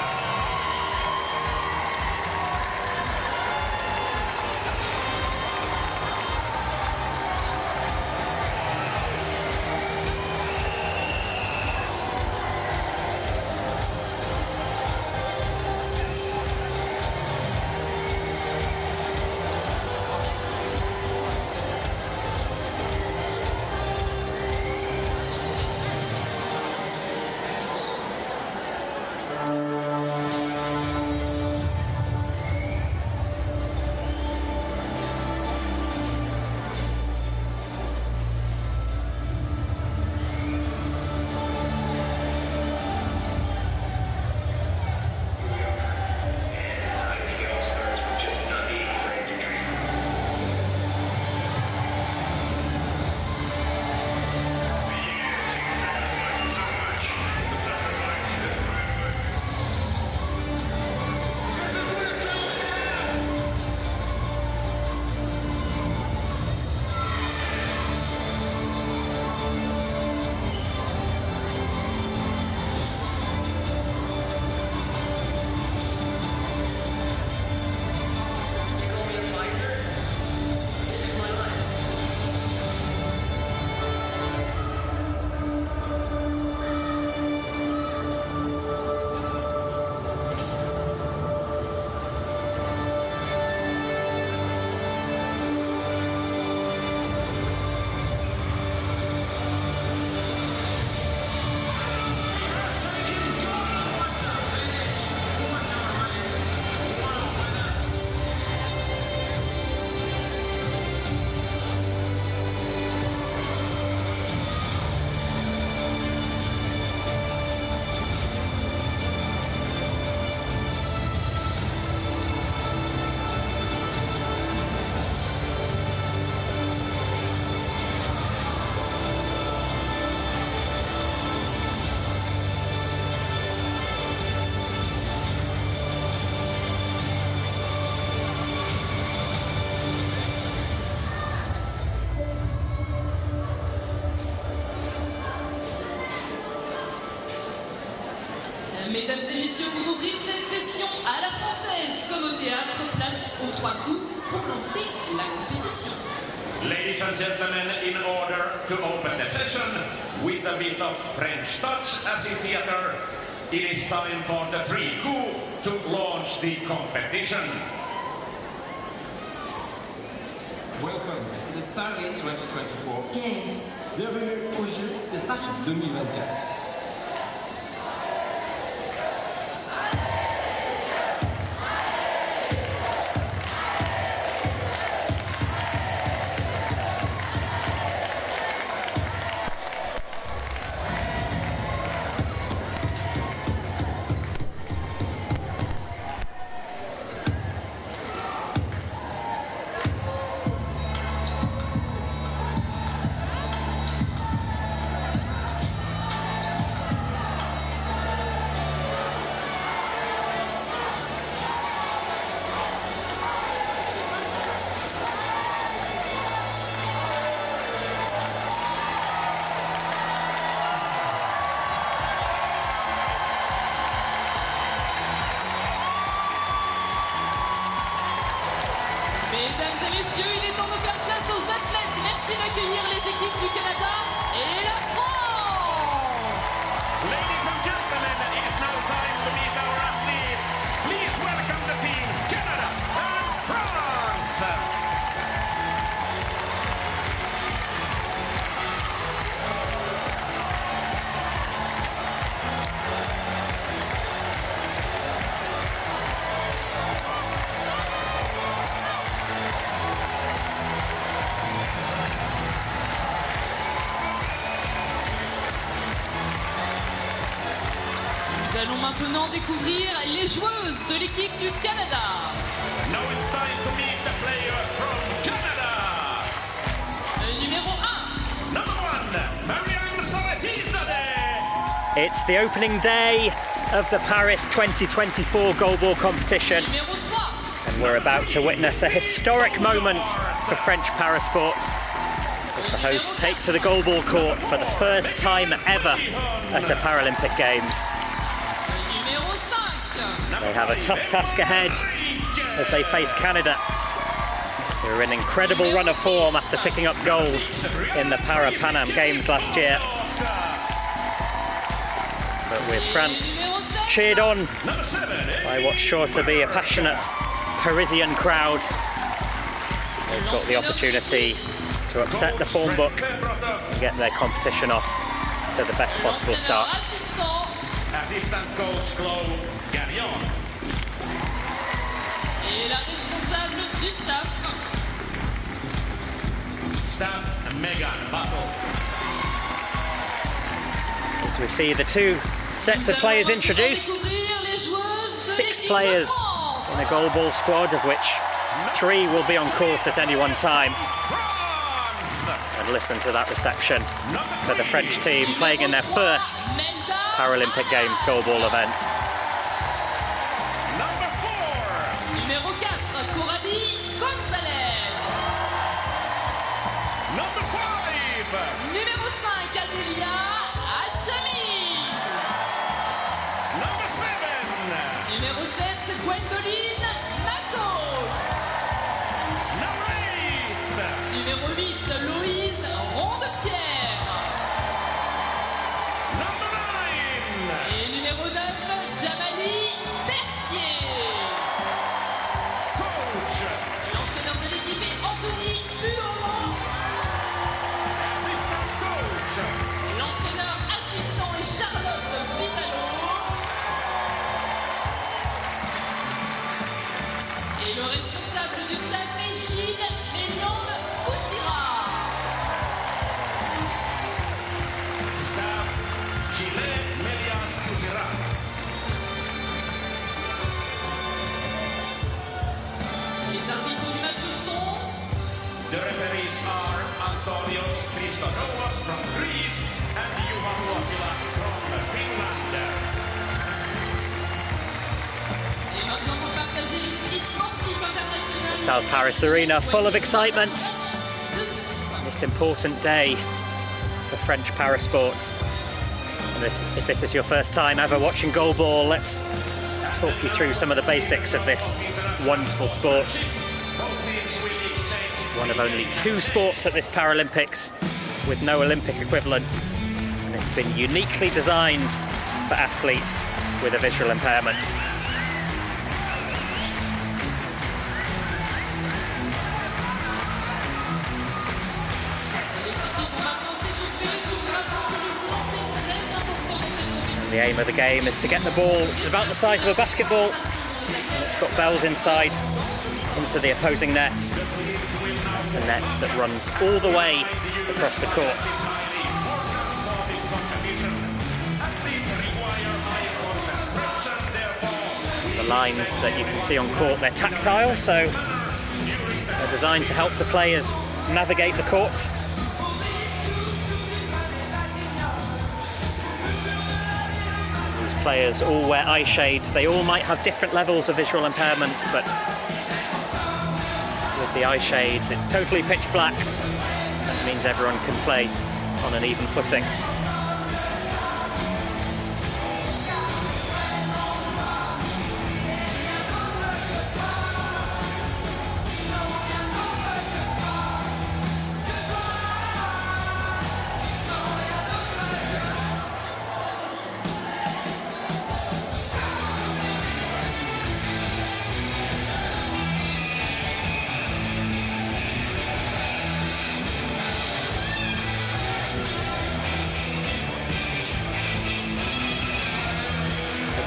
Mesdames et messieurs, pour ouvrir cette session à la française, comme au théâtre, place aux 3 coups pour lancer la compétition. Ladies and gentlemen, in order to open the session with a bit of French touch as in theater, it is time for the 3 coups to launch the competition. Welcome to the Paris 2024 Games Bienvenue aux Jeux de Paris 2024. Mesdames et messieurs, il est temps de faire place aux athlètes. Merci d'accueillir les équipes du Canada et la France. Ladies and gentlemen, it is now time Nous allons maintenant découvrir les joueuses de l'équipe du Canada. Now it's time to meet the player from Canada. Numéro 1. Number 1, Marianne Saletizade. It's the opening day of the Paris 2024 goalball competition, Numéro 3. and we're about to witness a historic moment for French parasport as the hosts take to the goalball court for the first time ever at a Paralympic Games. Numéro 5. They have a tough task ahead as they face Canada, who are in an incredible run of form after picking up gold in the Pan Am Games last year. But with France cheered on by what's sure to be a passionate Parisian crowd, they've got the opportunity to upset the form book and get their competition off to the best possible start. Assistant coach Claude Gagnon. Et la responsable du staff. Staff Megan Battle. As we see the two sets of players introduced, 6 players in a goalball squad, of which 3 will be on court at any one time. And listen to that reception for the French team playing in their first Paralympic Games goalball event. Number 4. Numéro 4, Coralie Gonzalez. Number 5. Numéro 5, Adélia Adjami. Number 7. Numéro 7, Gwendoline Matos. Number 8. Numéro 8, Loïse Rondepierre. Number 9. Et numéro 9, Jamali Berthier. Coach. L'entraîneur de l'équipe est Anthony Huot. Assistant coach. L'entraîneur assistant est Charlotte Vitalo. Et le responsable du staff est Gilles Méliande Poussira. Staff Gilles Méliande Poussira. Les arbitres du match sont The referees are Antonios Christodoulos from Greece and Juha Luotila from Finland. et maintenant pour partager l'esprit sportif international. South Paris Arena full of excitement. This important day for French parasport. And if this is your first time ever watching goalball, let's talk you through some of the basics of this wonderful sport. One of only 2 sports at this Paralympics with no Olympic equivalent, and it's been uniquely designed for athletes with a visual impairment. And the aim of the game is to get the ball, which is about the size of a basketball, and it's got bells inside, into the opposing net. It's a net that runs all the way across the court. The lines that you can see on court, they're tactile, so they're designed to help the players navigate the court. These players all wear eye shades. They all might have different levels of visual impairment, but with the eye shades, it's totally pitch black. That means everyone can play on an even footing.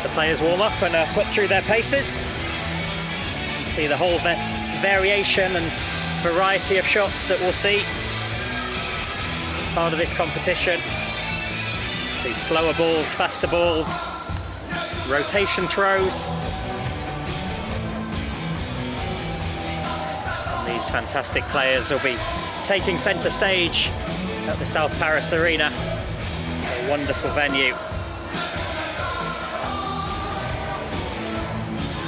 The players warm up and are put through their paces. You can see the whole variation and variety of shots that we'll see as part of this competition. You see slower balls, faster balls, rotation throws. And these fantastic players will be taking centre stage at the South Paris Arena, a wonderful venue.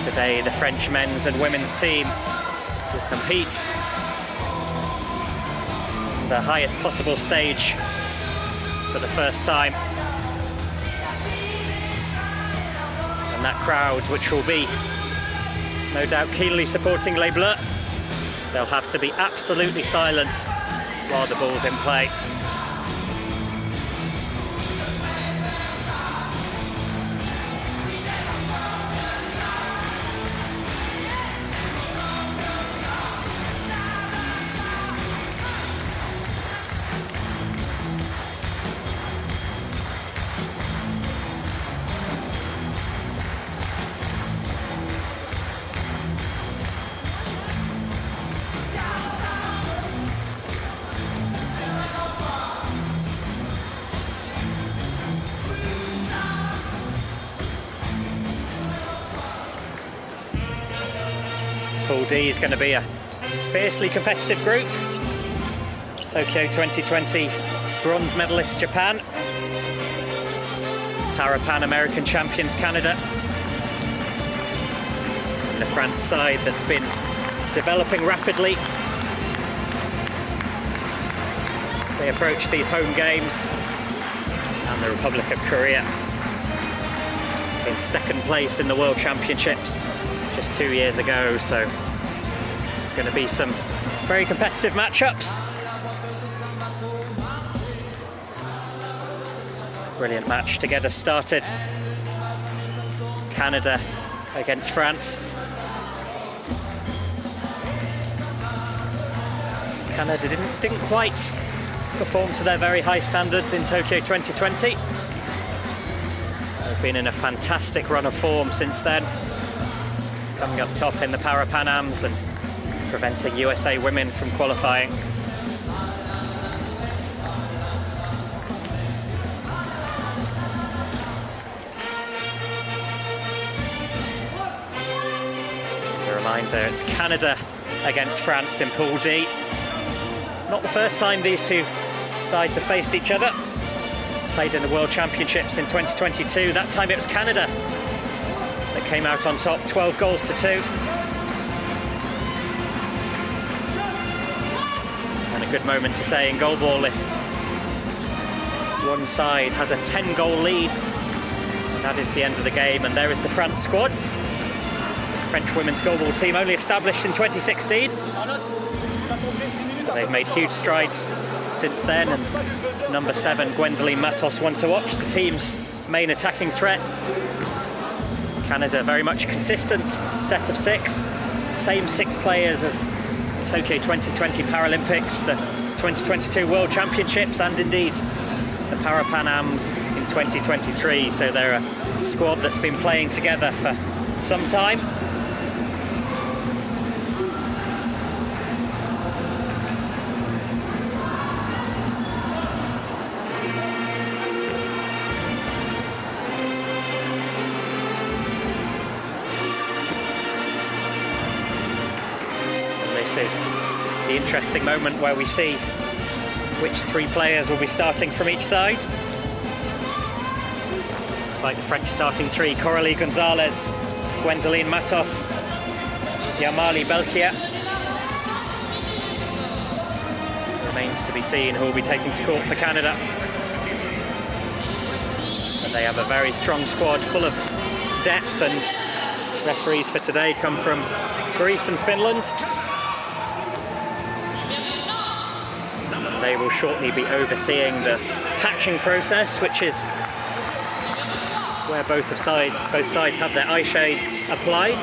Today, the French men's and women's team will compete on the highest possible stage for the first time. And that crowd, which will be no doubt keenly supporting Les Bleus, they'll have to be absolutely silent while the ball's in play. Pool D is going to be a fiercely competitive group. Tokyo 2020 bronze medalist Japan, Para-Pan American champions Canada, and the France side that's been developing rapidly as they approach these home games, and the Republic of Korea in second place in the World Championships just 2 years ago, so it's going to be some very competitive matchups. Brilliant match to get us started. Canada against France. Canada didn't quite perform to their very high standards in Tokyo 2020. They've been in a fantastic run of form since then, coming up top in the Para-Pan Ams and preventing USA women from qualifying. And a reminder, it's Canada against France in Pool D. Not the first time these two sides have faced each other. Played in the World Championships in 2022. That time it was Canada that came out on top, 12 goals to 2. And a good moment to say in goalball if one side has a 10-goal lead, and that is the end of the game. And there is the France squad. French women's goalball team only established in 2016. But they've made huge strides since then, and number 7, Gwendoline Matos, one to watch, the team's main attacking threat. Canada very much consistent set of 6, same 6 players as Tokyo 2020 Paralympics, the 2022 World Championships, and indeed the Para-Pan Ams in 2023. So they're a squad that's been playing together for some time. This is the interesting moment where we see which 3 players will be starting from each side. Looks like the French starting 3, Coralie Gonzalez, Gwendoline Matos, Yamali Belkia. Remains to be seen who will be taking to court for Canada. And they have a very strong squad full of depth, and referees for today come from Greece and Finland. They will shortly be overseeing the patching process, which is where both sides have their eye shades applied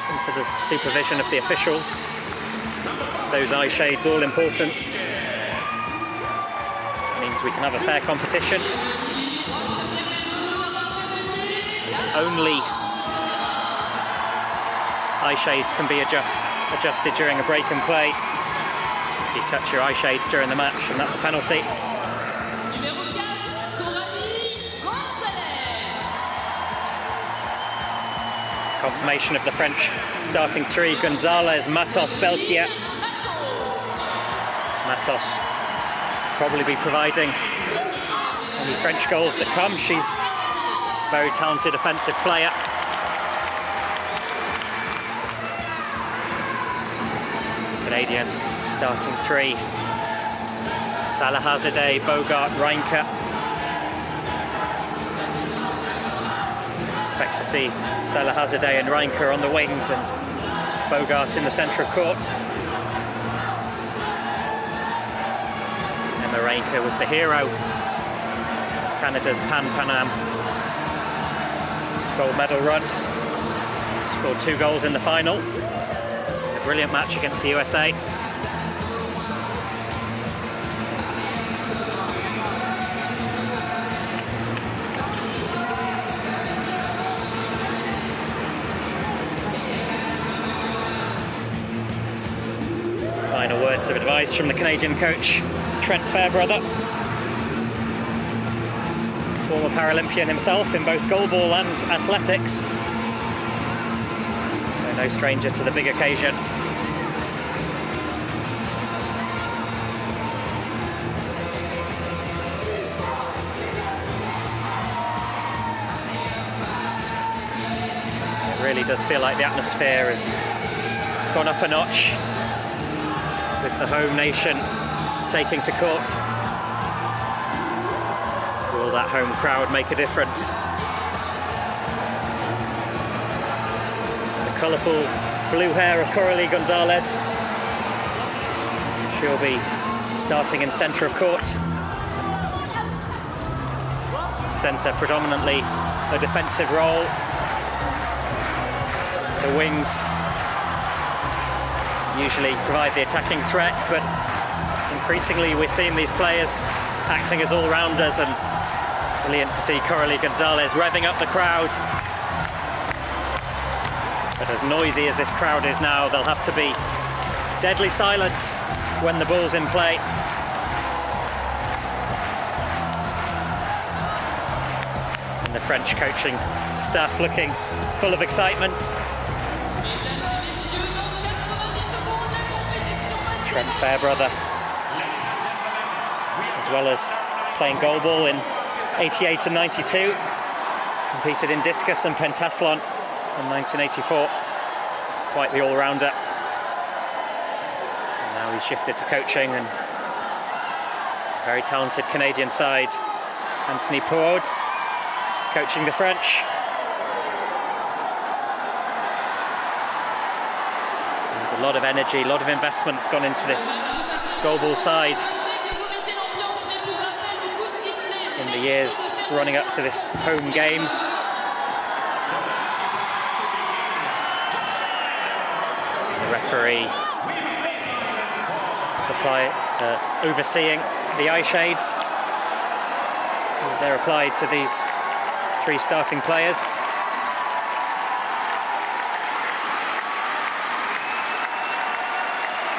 into the supervision of the officials. Those eye shades all important. So it means we can have a fair competition. Only eye shades can be adjusted during a break and play. If you touch your eye shades during the match, and that's a penalty. Confirmation of the French starting three: Gonzalez, Matos, Belkia. Matos probably be providing any French goals that come. She's a very talented offensive player. Canadian starting three: Salahazadeh, Bogart, Reinke. Expect to see Salahazadeh and Reinke on the wings and Bogart in the centre of court. Emma Reinke was the hero of Canada's Pan Am gold medal run. Scored 2 goals in the final. A brilliant match against the USA. Final words of advice from the Canadian coach, Trent Fairbrother. Former Paralympian himself in both goalball and athletics. So no stranger to the big occasion. It really does feel like the atmosphere has gone up a notch, with the home nation taking to court. Will that home crowd make a difference? The colourful blue hair of Coralie Gonzalez. She'll be starting in centre of court. Centre predominantly a defensive role. The wings usually provide the attacking threat, but increasingly we're seeing these players acting as all-rounders, and brilliant to see Coralie Gonzalez revving up the crowd. But as noisy as this crowd is now, they'll have to be deadly silent when the ball's in play. And the French coaching staff looking full of excitement. Trent Fairbrother, as well as playing goalball in 88 and 92, competed in discus and pentathlon in 1984. Quite the all-rounder. And now he's shifted to coaching, and a very talented Canadian side. Anthony Pouaud coaching the French. A lot of energy, a lot of investment's gone into this goalball side in the years running up to this home games. The referee overseeing the eye shades as they're applied to these 3 starting players.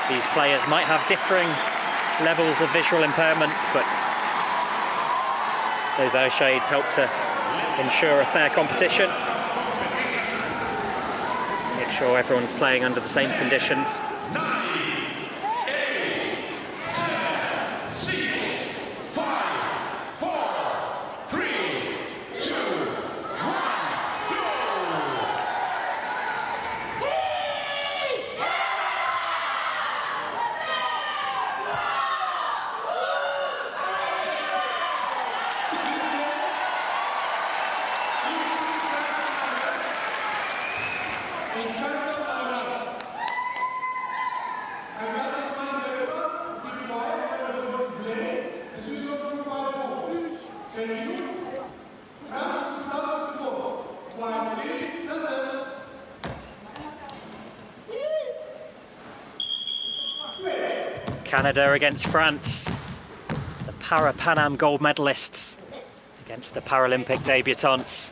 These players might have differing levels of visual impairment, but those eye shades help to ensure a fair competition. Make sure everyone's playing under the same conditions. 9, 8, 7, 6, 5, 4, 3, 2, 1, go! Canada against France, the Pan Am gold medalists against the Paralympic debutantes.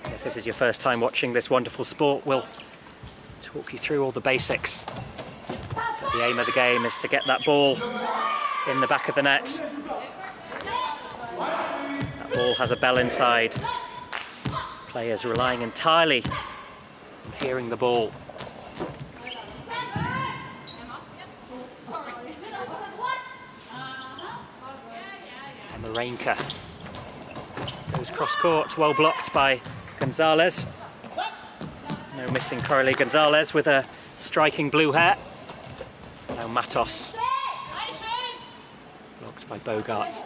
If this is your first time watching this wonderful sport, we'll talk you through all the basics. But the aim of the game is to get that ball in the back of the net. That Ball has a bell inside. Players relying entirely on hearing the ball. Marenka goes cross court, well blocked by Gonzalez. No missing Coralie Gonzalez with her striking blue hair. Now Matos. Blocked by Bogart.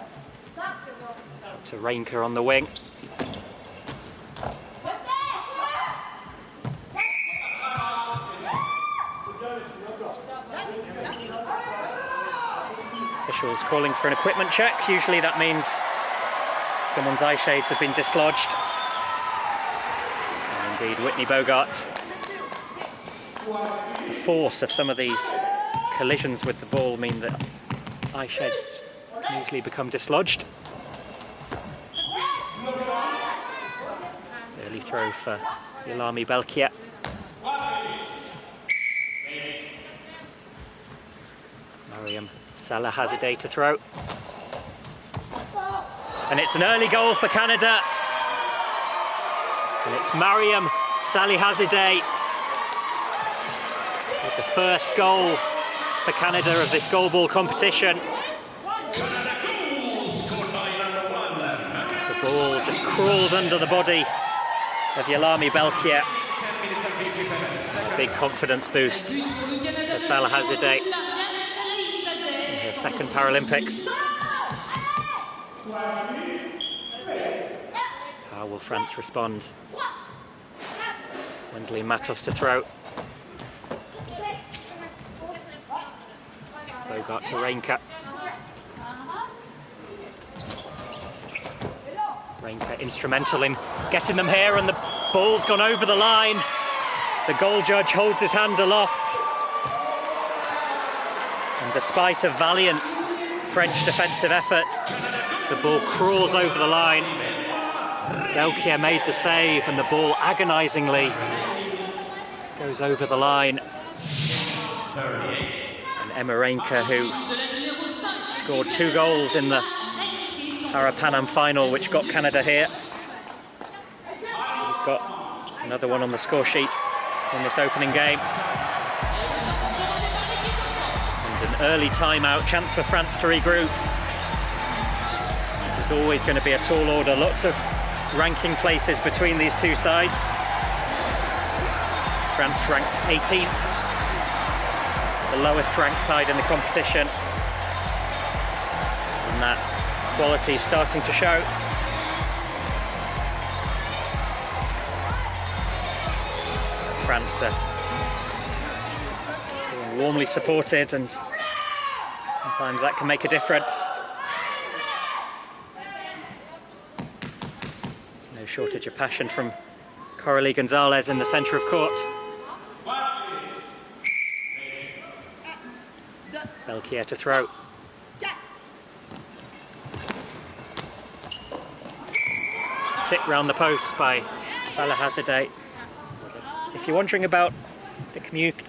To Reinker on the wing. Officials calling for an equipment check. Usually that means someone's eye shades have been dislodged. And indeed, Whitney Bogart. The force of some of these collisions with the ball mean that eye shades can easily become dislodged. Early throw for Yalami Belkia. Mariam Salahazadeh to throw. And it's an early goal for Canada. And it's Mariam Salahazadeh with the first goal for Canada of this goalball competition. The ball just crawled under the body of Yalami Belkia. A big confidence boost for Salahazadeh. Second Paralympics. How will France respond? Wendley Matos to throw. Bogart to Reinker. Reinker instrumental in getting them here, and the ball's gone over the line. The goal judge holds his hand aloft. And despite a valiant French defensive effort, the ball crawls over the line. Belkia made the save, and the ball agonisingly goes over the line. And Emma Reinker, who scored 2 goals in the Para-Pan Am final, which got Canada here. She's got another one on the score sheet in this opening game. An early timeout, chance for France to regroup. There's always going to be a tall order, lots of ranking places between these two sides. France ranked 18th, the lowest ranked side in the competition. And that quality is starting to show. France are warmly supported, and sometimes that can make a difference. No shortage of passion from Coralie Gonzalez in the centre of court. Belkia to throw. Tip round the post by Salahazadeh. If you're wondering about the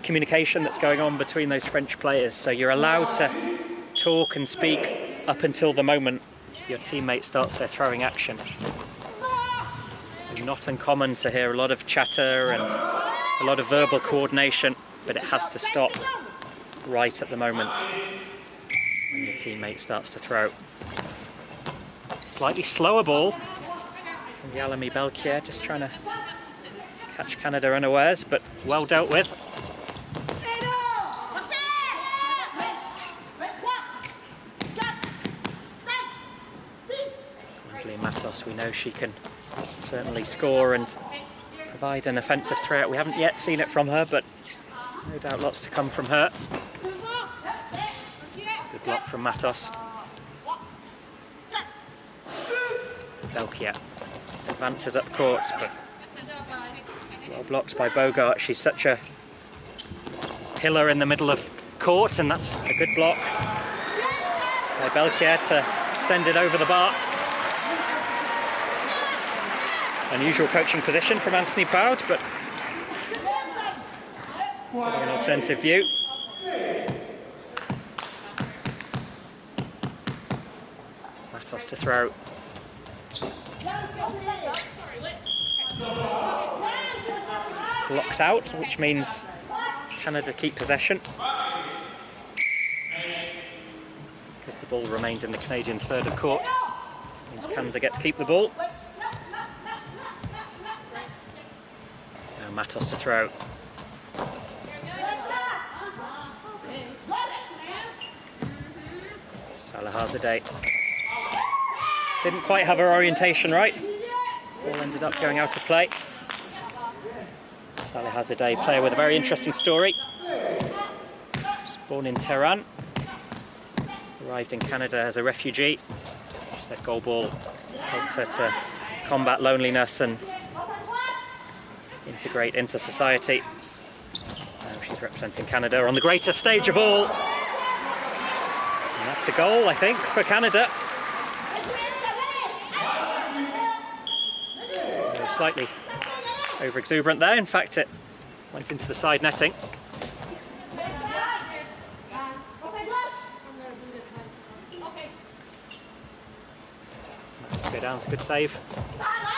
communication that's going on between those French players, so you're allowed to talk and speak up until the moment your teammate starts their throwing action. So not uncommon to hear a lot of chatter and a lot of verbal coordination, but it has to stop right at the moment when your teammate starts to throw. Slightly slower ball from Yalami Belkia, just trying to catch Canada unawares, but well dealt with. Wendley Matos, we know she can certainly score and provide an offensive threat. We haven't yet seen it from her, but no doubt lots to come from her. Good block from Matos. Belkia advances up court, but well blocked by Bogart. She's such a pillar in the middle of court, and that's a good block by Belkia to send it over the bar. Unusual coaching position from Anthony Proud, but getting an alternative view. Matos to throw. Blocked out, which means Canada keep possession, because the ball remained in the Canadian third of court. Means Canada get to keep the ball. Now Matos to throw. Salahazadeh didn't quite have her orientation right. Ball ended up going out of play. Salahazadeh, player with a very interesting story. Was born in Tehran, arrived in Canada as a refugee. She said Goalball helped her to combat loneliness and integrate into society. Now she's representing Canada on the greatest stage of all. And that's a goal, I think, for Canada. Slightly over-exuberant there. In fact, it went into the side netting. Nice to go down, it's a good save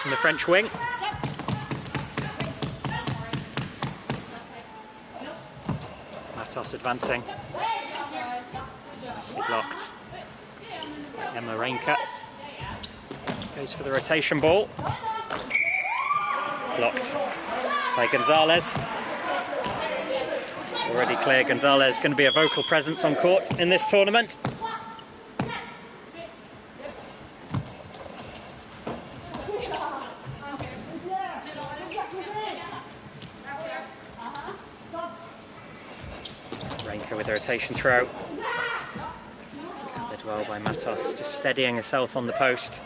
from the French wing. Matos advancing. Nicely blocked. Emma Reinke goes for the rotation ball. Blocked by Gonzalez. Already clear, Gonzalez is going to be a vocal presence on court in this tournament. Reinke with the rotation throw. Covered well by Matos, just steadying herself on the post.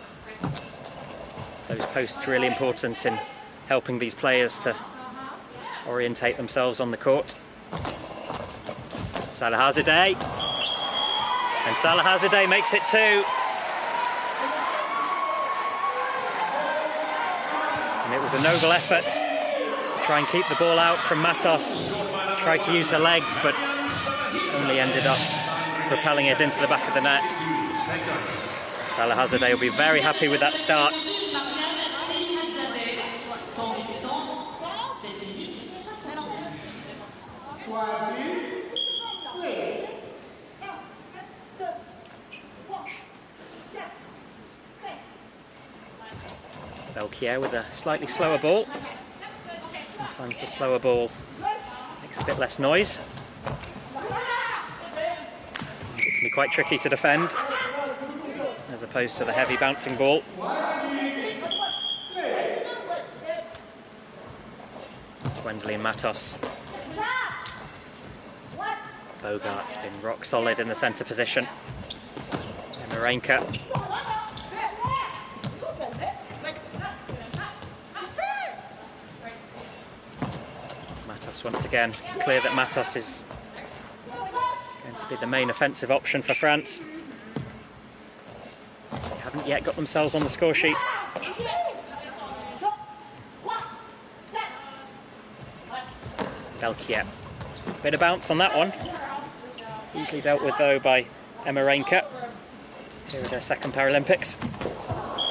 Those posts really important in helping these players to orientate themselves on the court. Salahazadeh. And Salahazadeh makes it 2. And it was a noble effort to try and keep the ball out from Matos. Tried to use her legs, but only ended up propelling it into the back of the net. Salahazadeh will be very happy with that start. Belkier with a slightly slower ball. Sometimes the slower ball makes a bit less noise. It can be quite tricky to defend, as opposed to the heavy bouncing ball. Wensley and Matos. Bogart's been rock solid in the centre position. Emma Reinke. Matos once again. Clear that Matos is going to be the main offensive option for France. They haven't yet got themselves on the score sheet. Belkier. Bit of bounce on that one. Easily dealt with though by Emma Reinke. Here at her second Paralympics.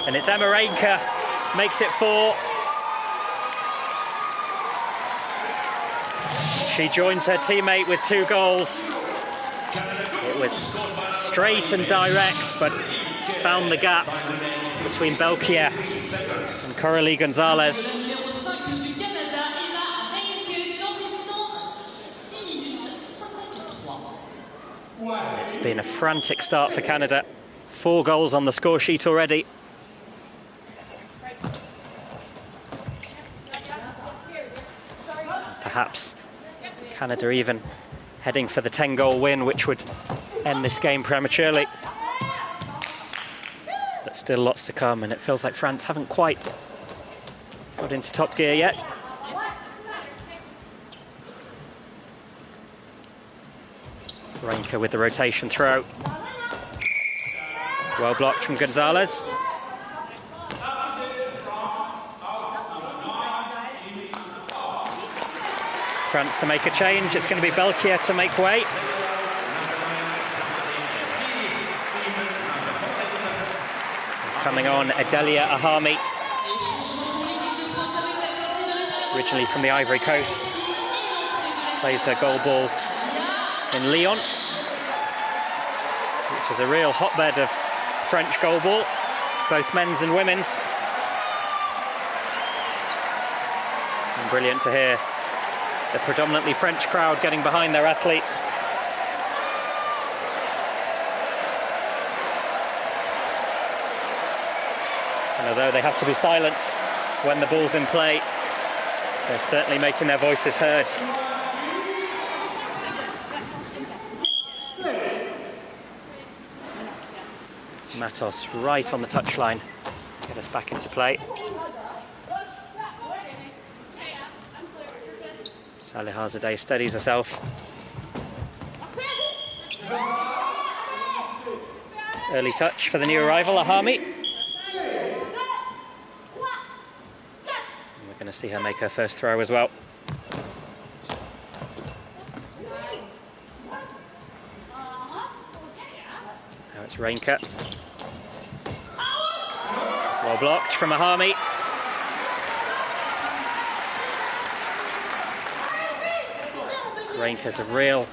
And it's Emma Reinke, makes it 4. She joins her teammate with 2 goals. It was straight and direct, but found the gap between Belkier and Coralie Gonzalez. It's been a frantic start for Canada. 4 goals on the score sheet already. Perhaps Canada even heading for the 10-goal win, which would end this game prematurely. But still lots to come, and it feels like France haven't quite got into top gear yet. Reinke with the rotation throw. Well blocked from Gonzalez. France to make a change. It's going to be Belkier to make way. coming on, Adelia Ahami, originally from the Ivory Coast, plays her goalball in Lyon, which is a real hotbed of French goalball, both men's and women's. And brilliant to hear the predominantly French crowd getting behind their athletes. And although they have to be silent when the ball's in play, they're certainly making their voices heard. Matos right on the touchline, get us back into play. Salihazadeh steadies herself. Early touch for the new arrival, Ahami. And we're going to see her make her first throw as well. Now it's Reinke. Well blocked from Ahami. Reinke's a real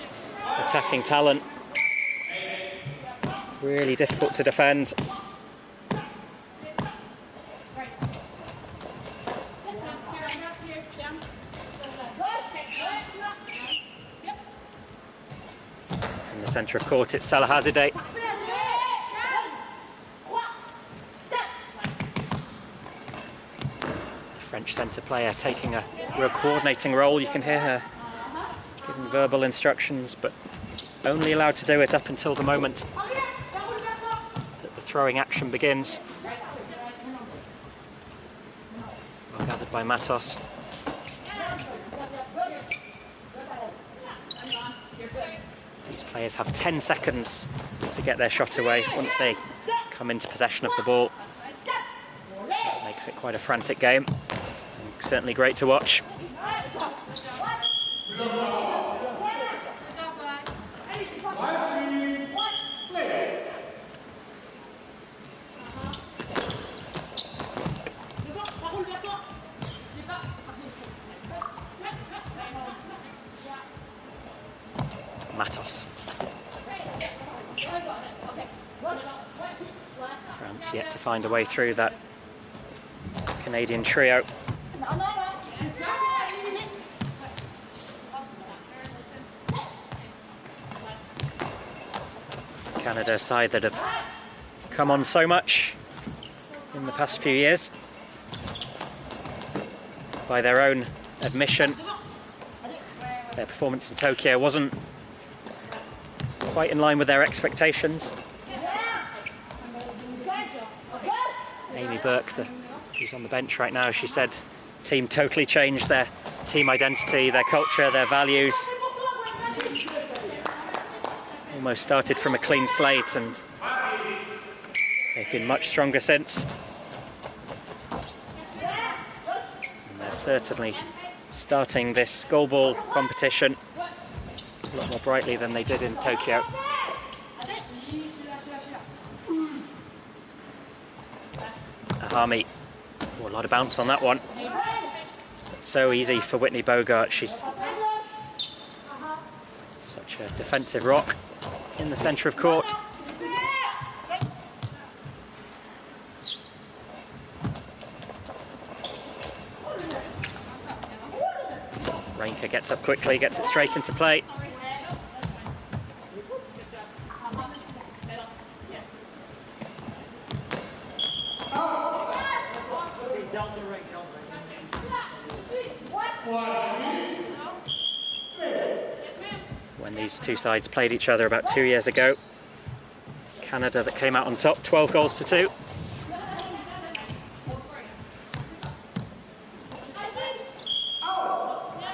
attacking talent. Really difficult to defend. From the centre of court, it's Salihazadeh. The French centre player taking a real coordinating role. You can hear her giving verbal instructions, but only allowed to do it up until the moment that the throwing action begins. Well gathered by Matos. These players have 10 seconds to get their shot away once they come into possession of the ball. That makes it quite a frantic game, and certainly great to watch. Matos. France yet to find a way through that Canadian trio. Canada side that have come on so much in the past few years. By their own admission, their performance in Tokyo wasn't quite in line with their expectations. Amy Burke, who's on the bench right now, she said the team totally changed their team identity, their culture, their values. Almost started from a clean slate, and they've been much stronger since. And they're certainly starting this goalball competition a lot more brightly than they did in Tokyo. Ahami, a lot of bounce on that one. So easy for Whitney Bogart. She's such a defensive rock in the centre of court. Reinke gets up quickly, gets it straight into play. When these two sides played each other about 2 years ago, it's Canada that came out on top, 12 goals to 2.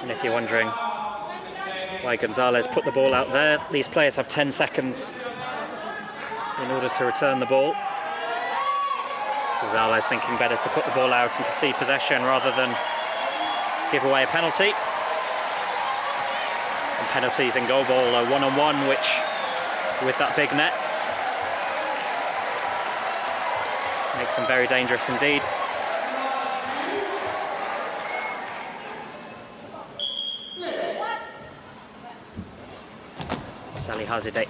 And if you're wondering why Gonzalez put the ball out there, these players have 10 seconds in order to return the ball. Gonzalez thinking better to put the ball out and concede possession rather than give away a penalty. And penalties in goalball are one-on-one, which, with that big net, Make them very dangerous indeed. Salihazadeh.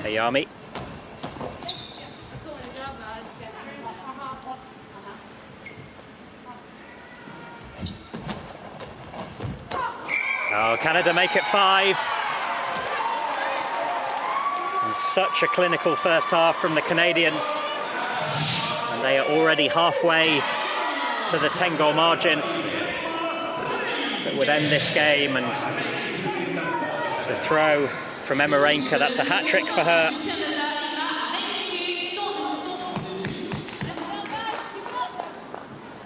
Hayami. Oh, Canada make it 5. And such a clinical first half from the Canadians. And they are already halfway to the 10-goal margin that would end this game. And the throw from Emarenka, that's a hat-trick for her.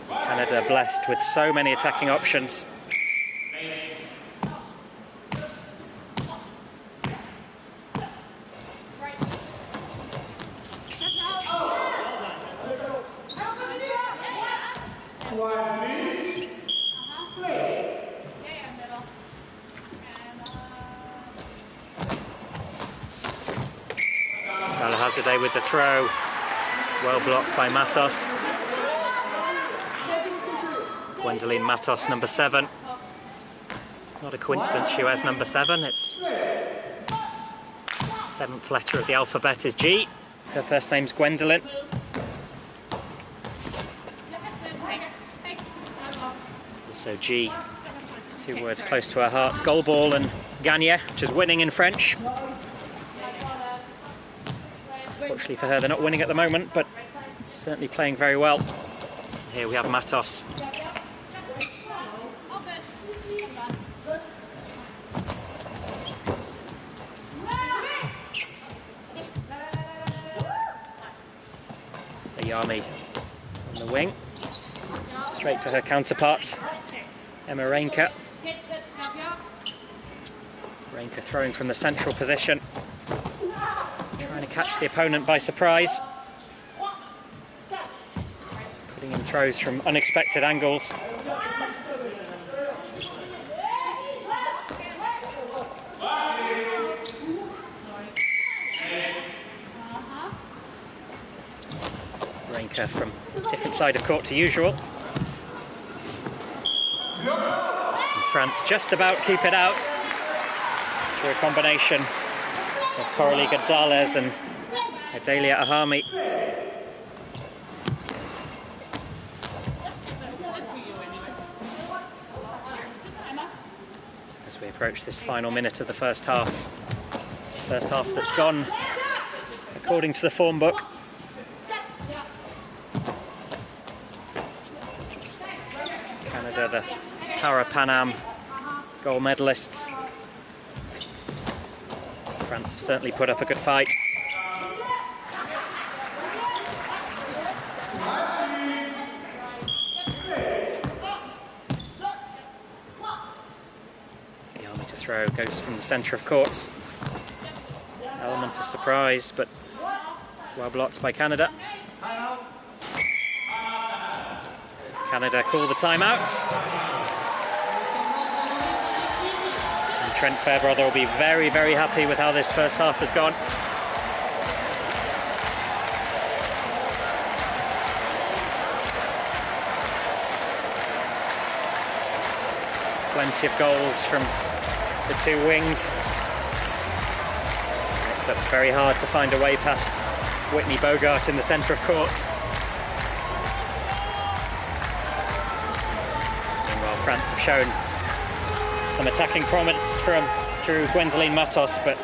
Canada blessed with so many attacking options. Salihazadeh with the throw, well blocked by Matos. Gwendoline Matos, number 7. It's not a coincidence she wears number 7. It's 7th letter of the alphabet is G. Her first name's Gwendoline. Also G, 2 words close to her heart. Goalball and gagne, which is winning in French. Fortunately for her, they're not winning at the moment, but certainly playing very well. Here we have Matos. Hayami on the wing. Straight to her counterpart, Emarenka. Emarenka throwing from the central position. Trying to catch the opponent by surprise. Putting in throws from unexpected angles. Emarenka from different side of court to usual. And France just about keep it out through a combination of Coralie Gonzalez and Adelia Ahami. As we approach this final minute of the first half. It's the first half that's gone according to the form book. Canada, the Para-Pan Am gold medalists. France have certainly put up a good fight. Hayami to throw, goes from the centre of court. Element of surprise, but well blocked by Canada. Canada call the timeout. Trent Fairbrother will be very, very happy with how this first half has gone. Plenty of goals from the 2 wings. It's looked very hard to find a way past Whitney Bogart in the centre of court. Meanwhile, France have shown some attacking promise through Gwendoline Matos, but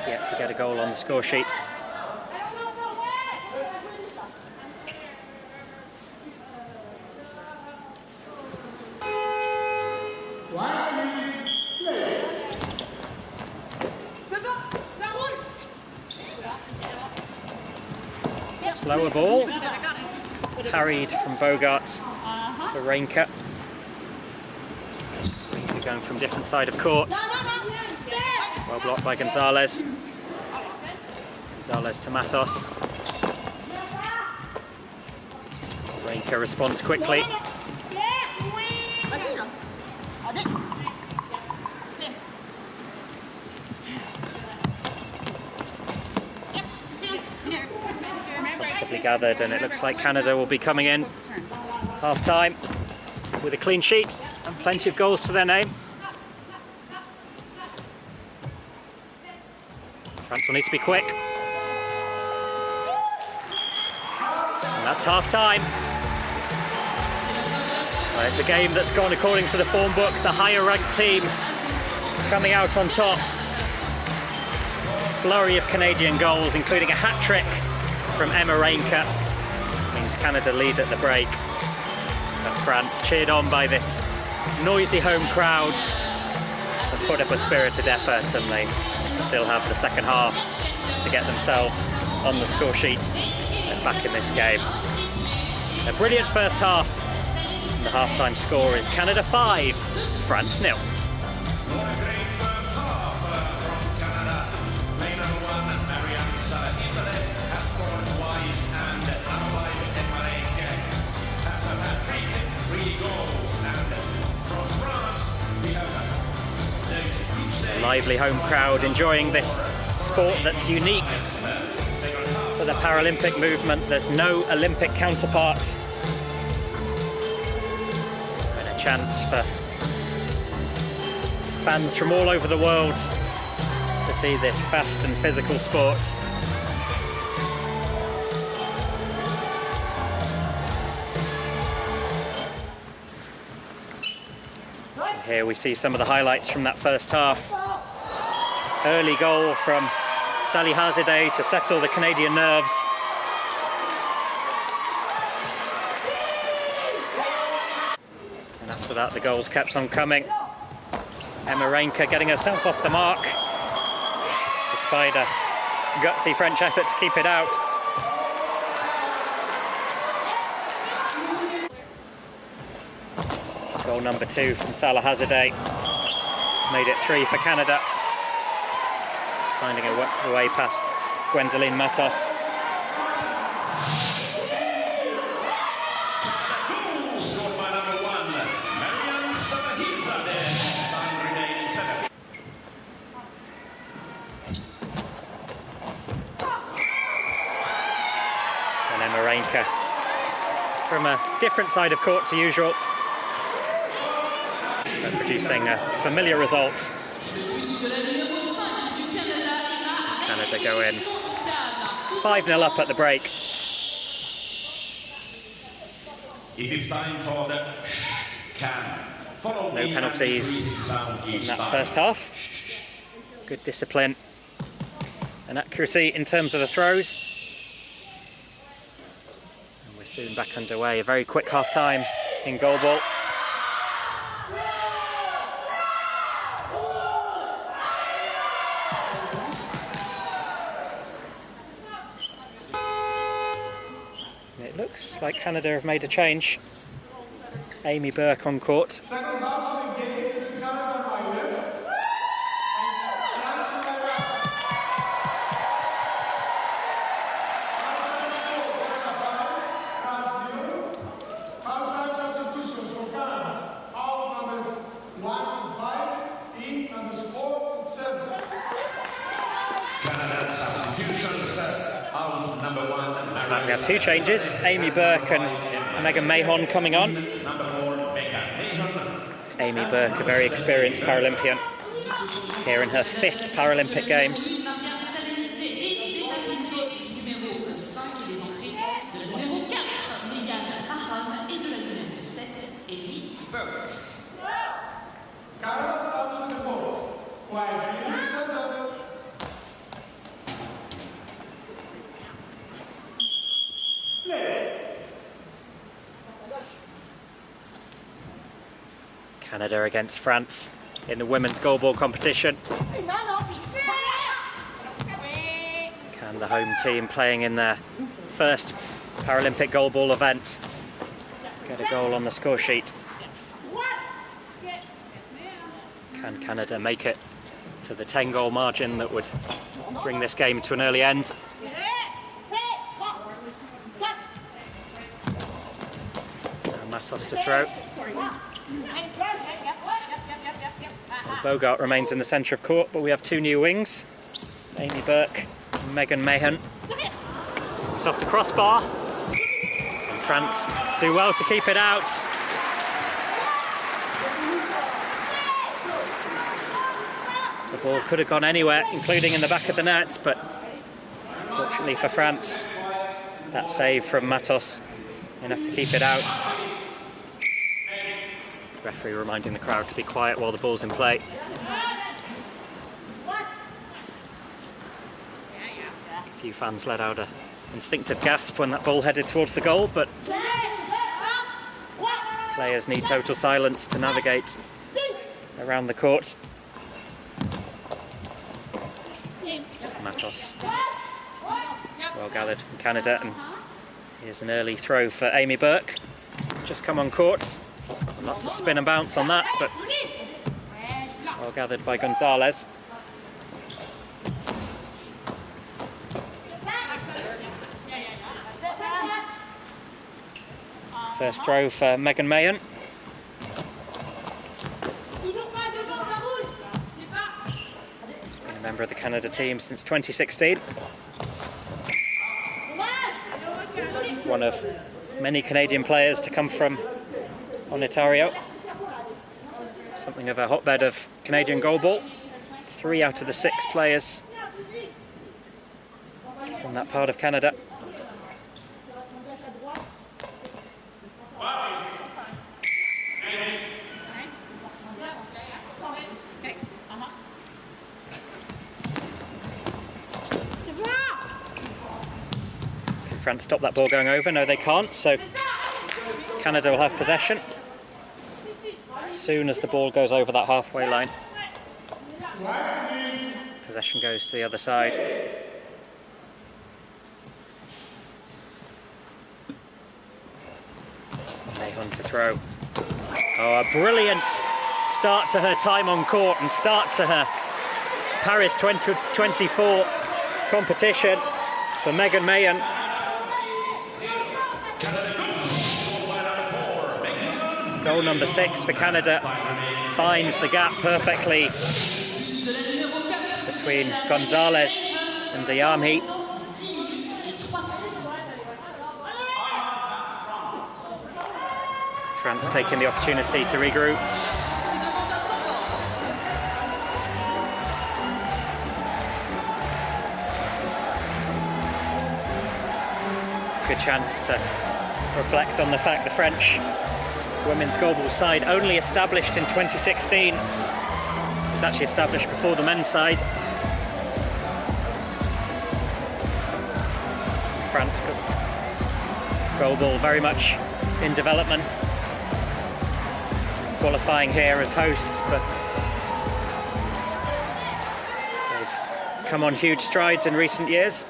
yet to get a goal on the score sheet. Slower ball, parried from Bogart to Renka. Going from different side of court. Well blocked by Gonzalez. Gonzalez to Matos. Renka responds quickly. probably gathered, and it looks like Canada will be coming in half-time with a clean sheet and plenty of goals to their name. France will need to be quick. And that's half-time. Well, it's a game that's gone according to the form book. The higher-ranked team coming out on top. Flurry of Canadian goals, including a hat-trick from Emma Reinke. Means Canada lead at the break. But France, cheered on by this noisy home crowd, have put up a spirited effort, and they still have the second half to get themselves on the score sheet and back in this game. A brilliant first half. And the half-time score is Canada 5, France 0. A lively home crowd enjoying this sport that's unique to the Paralympic movement. There's no Olympic counterpart. And a chance for fans from all over the world to see this fast and physical sport. And here we see some of the highlights from that first half. Early goal from Salihazadeh to settle the Canadian nerves. And after that, the goals kept on coming. Emma Reinke getting herself off the mark, despite a gutsy French effort to keep it out. Goal number 2 from Salihazadeh. Made it 3 for Canada. Finding a way past Gwendoline Matos. And Emma Reinke from a different side of court to usual, but producing a familiar result. Canada go in 5-0 up at the break. It is time for the can. No penalties in that first half. Good discipline and accuracy in terms of the throws. And we're soon back underway. A very quick half-time in Goalball. It looks like Canada have made a change. Amy Burke on court. Second half of the game, Canada on my left. Half-time substitutions for Canada. Out numbers 1 and 5, in numbers 4 and 7. Canada substitutions. Out number 1. In fact, we have 2 changes. Amy Burke and Megan Mahon coming on. Number 4, Megan Mahon. Amy Burke, a very experienced Paralympian, here in her 5th Paralympic Games. Canada's out of the ball. While being set up. Canada against France in the women's goalball competition. Can the home team playing in their first Paralympic goalball event get a goal on the score sheet? Can Canada make it to the 10-goal margin that would bring this game to an early end? And Matos to throw. So Bogart remains in the centre of court, but we have 2 new wings, Amy Burke and Megan Mahon. It's off the crossbar. And France do well to keep it out. The ball could have gone anywhere, including in the back of the net, but fortunately for France, that save from Matos enough to keep it out. The referee reminding the crowd to be quiet while the ball's in play. A few fans let out an instinctive gasp when that ball headed towards the goal, but players need total silence to navigate around the court. Matos, well gathered from Canada, and here's an early throw for Amy Burke. Just come on court, not to spin and bounce on that, but well gathered by Gonzalez. First throw for Megan Mayen. She's been a member of the Canada team since 2016. One of many Canadian players to come from Ontario. Something of a hotbed of Canadian goalball. 3 out of the 6 players from that part of Canada. France stop that ball going over? No, they can't, so Canada will have possession as soon as the ball goes over that halfway line. Possession goes to the other side. Mahon to throw. Oh, a brilliant start to her time on court and start to her Paris 2024 competition for Megan Mayen. Goal number 6 for Canada finds the gap perfectly between Gonzalez and Diamhi. France taking the opportunity to regroup. It's a good chance to reflect on the fact the French women's goalball side only established in 2016. It was actually established before the men's side. France goalball very much in development, qualifying here as hosts, but they've come on huge strides in recent years.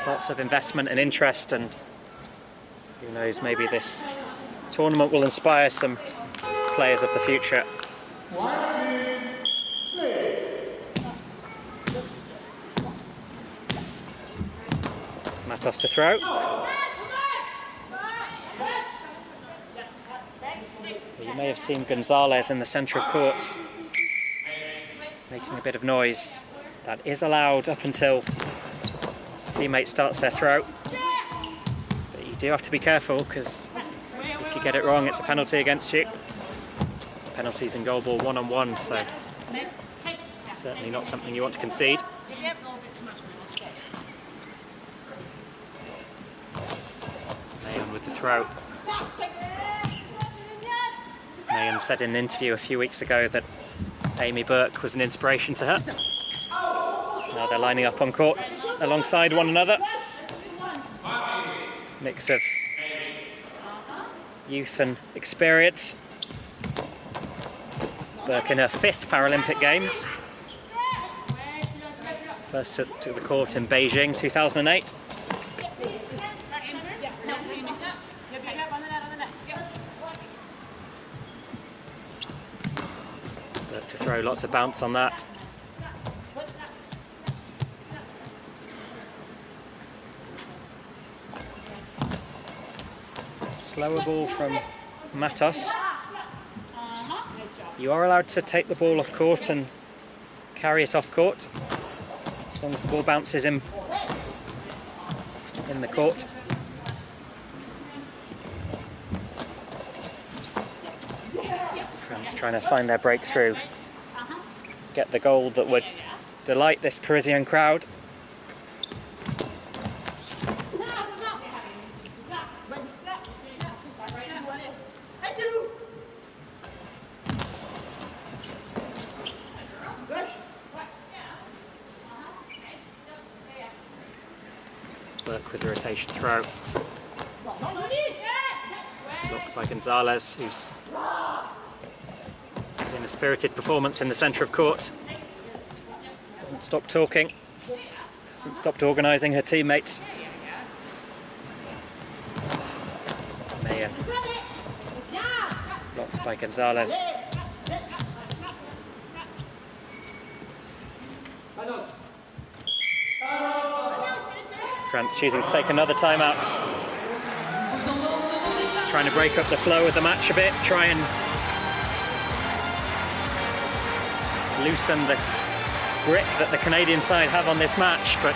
Lots of investment and interest, and who knows, maybe this tournament will inspire some players of the future. Matos to throw. You may have seen Gonzalez in the centre of court making a bit of noise. That is allowed up until the teammate starts their throw. But you do have to be careful, because if you get it wrong, it's a penalty against you. Penalties in goalball 1-on-1, so certainly not something you want to concede. Mayen with the throw. Mayen said in an interview a few weeks ago that Amy Burke was an inspiration to her. Now they're lining up on court alongside one another. Mix of youth and experience. Burke in her 5th Paralympic Games. First to the court in Beijing, 2008. Burke to throw, lots of bounce on that. Slower ball from Matos. You are allowed to take the ball off court and carry it off court, as long as the ball bounces in in the court. France trying to find their breakthrough, get the goal that would delight this Parisian crowd. Work with the rotation throw. Blocked by Gonzalez, who's in a spirited performance in the centre of court. Hasn't stopped talking, hasn't stopped organising her teammates. Mayan, blocked by Gonzalez. France choosing to take another timeout. Just trying to break up the flow of the match a bit, try and loosen the grip that the Canadian side have on this match, but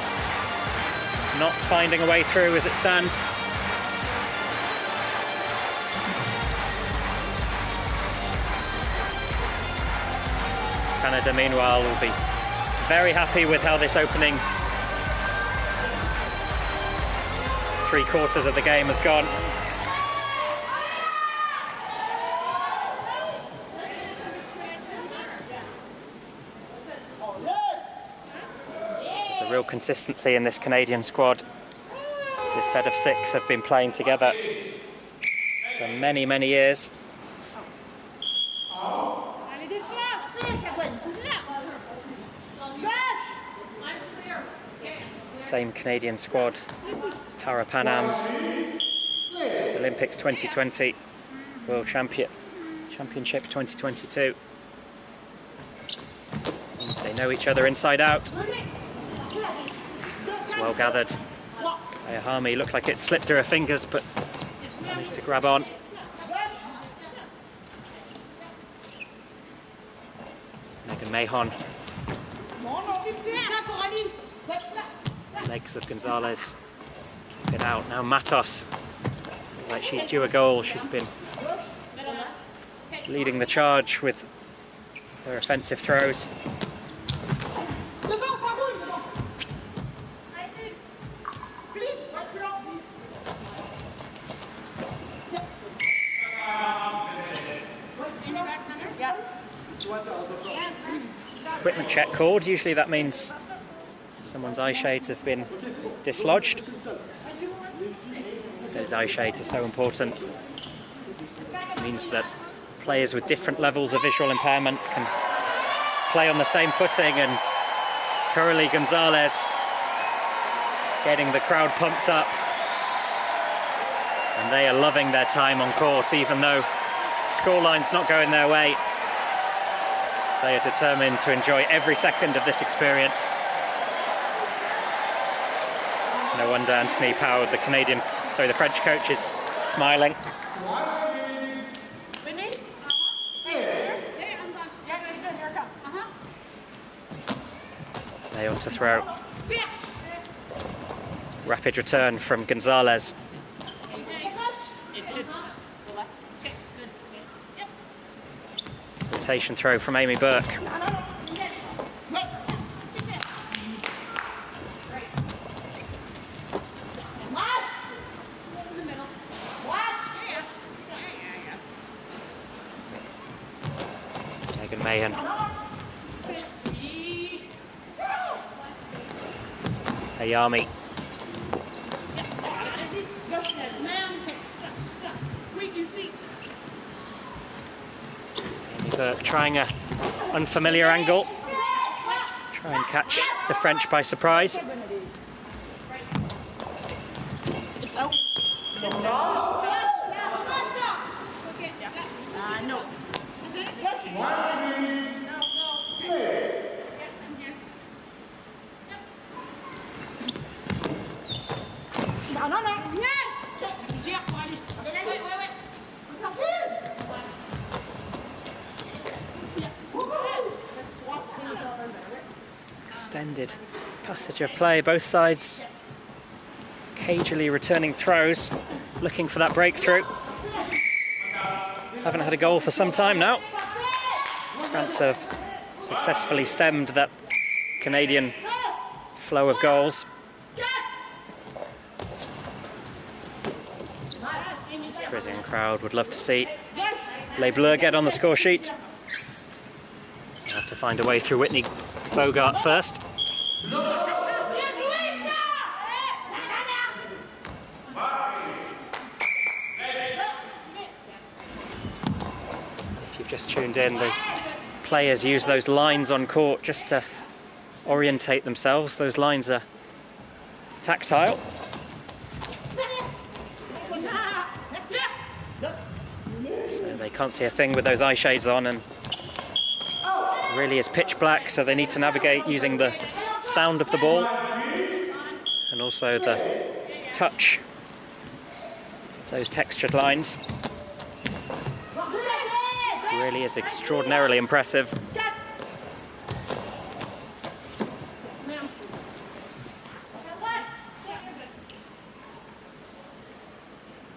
not finding a way through as it stands. Canada, meanwhile, will be very happy with how this opening 3/4 of the game has gone. There's a real consistency in this Canadian squad. This set of 6 have been playing together for many, many years. Same Canadian squad, Para-Pan Ams, Olympics 2020, World Championship 2022. Means they know each other inside out. It's well gathered. Ayahami looked like it slipped through her fingers, but managed to grab on. Megan Mahon. Legs of Gonzalez. Keep it out. Now Matos. Feels like she's due a goal. She's been leading the charge with her offensive throws. Equipment check called. Usually that means someone's eye shades have been dislodged. Those eye shades are so important. It means that players with different levels of visual impairment can play on the same footing, and Coralie Gonzalez getting the crowd pumped up. And they are loving their time on court, even though scoreline's not going their way. They are determined to enjoy every second of this experience. No wonder Anthony Power, the French coach, is smiling. They on to throw. Rapid return from Gonzalez. Rotation throw from Amy Burke. Megan Mahon. Ayami. Amy Burke trying an unfamiliar angle. Try and catch the French by surprise. Extended passage of play, both sides Occasionally returning throws, looking for that breakthrough. Haven't had a goal for some time now. France have successfully stemmed that Canadian flow of goals. This Parisian crowd would love to see Les Bleus get on the score sheet. They'll have to find a way through Whitney Bogart first. If you've just tuned in, those players use those lines on court just to orientate themselves. Those lines are tactile. So they can't see a thing with those eye shades on, and it really is pitch black, so they need to navigate using the sound of the ball and also the touch of those textured lines. It really is extraordinarily impressive.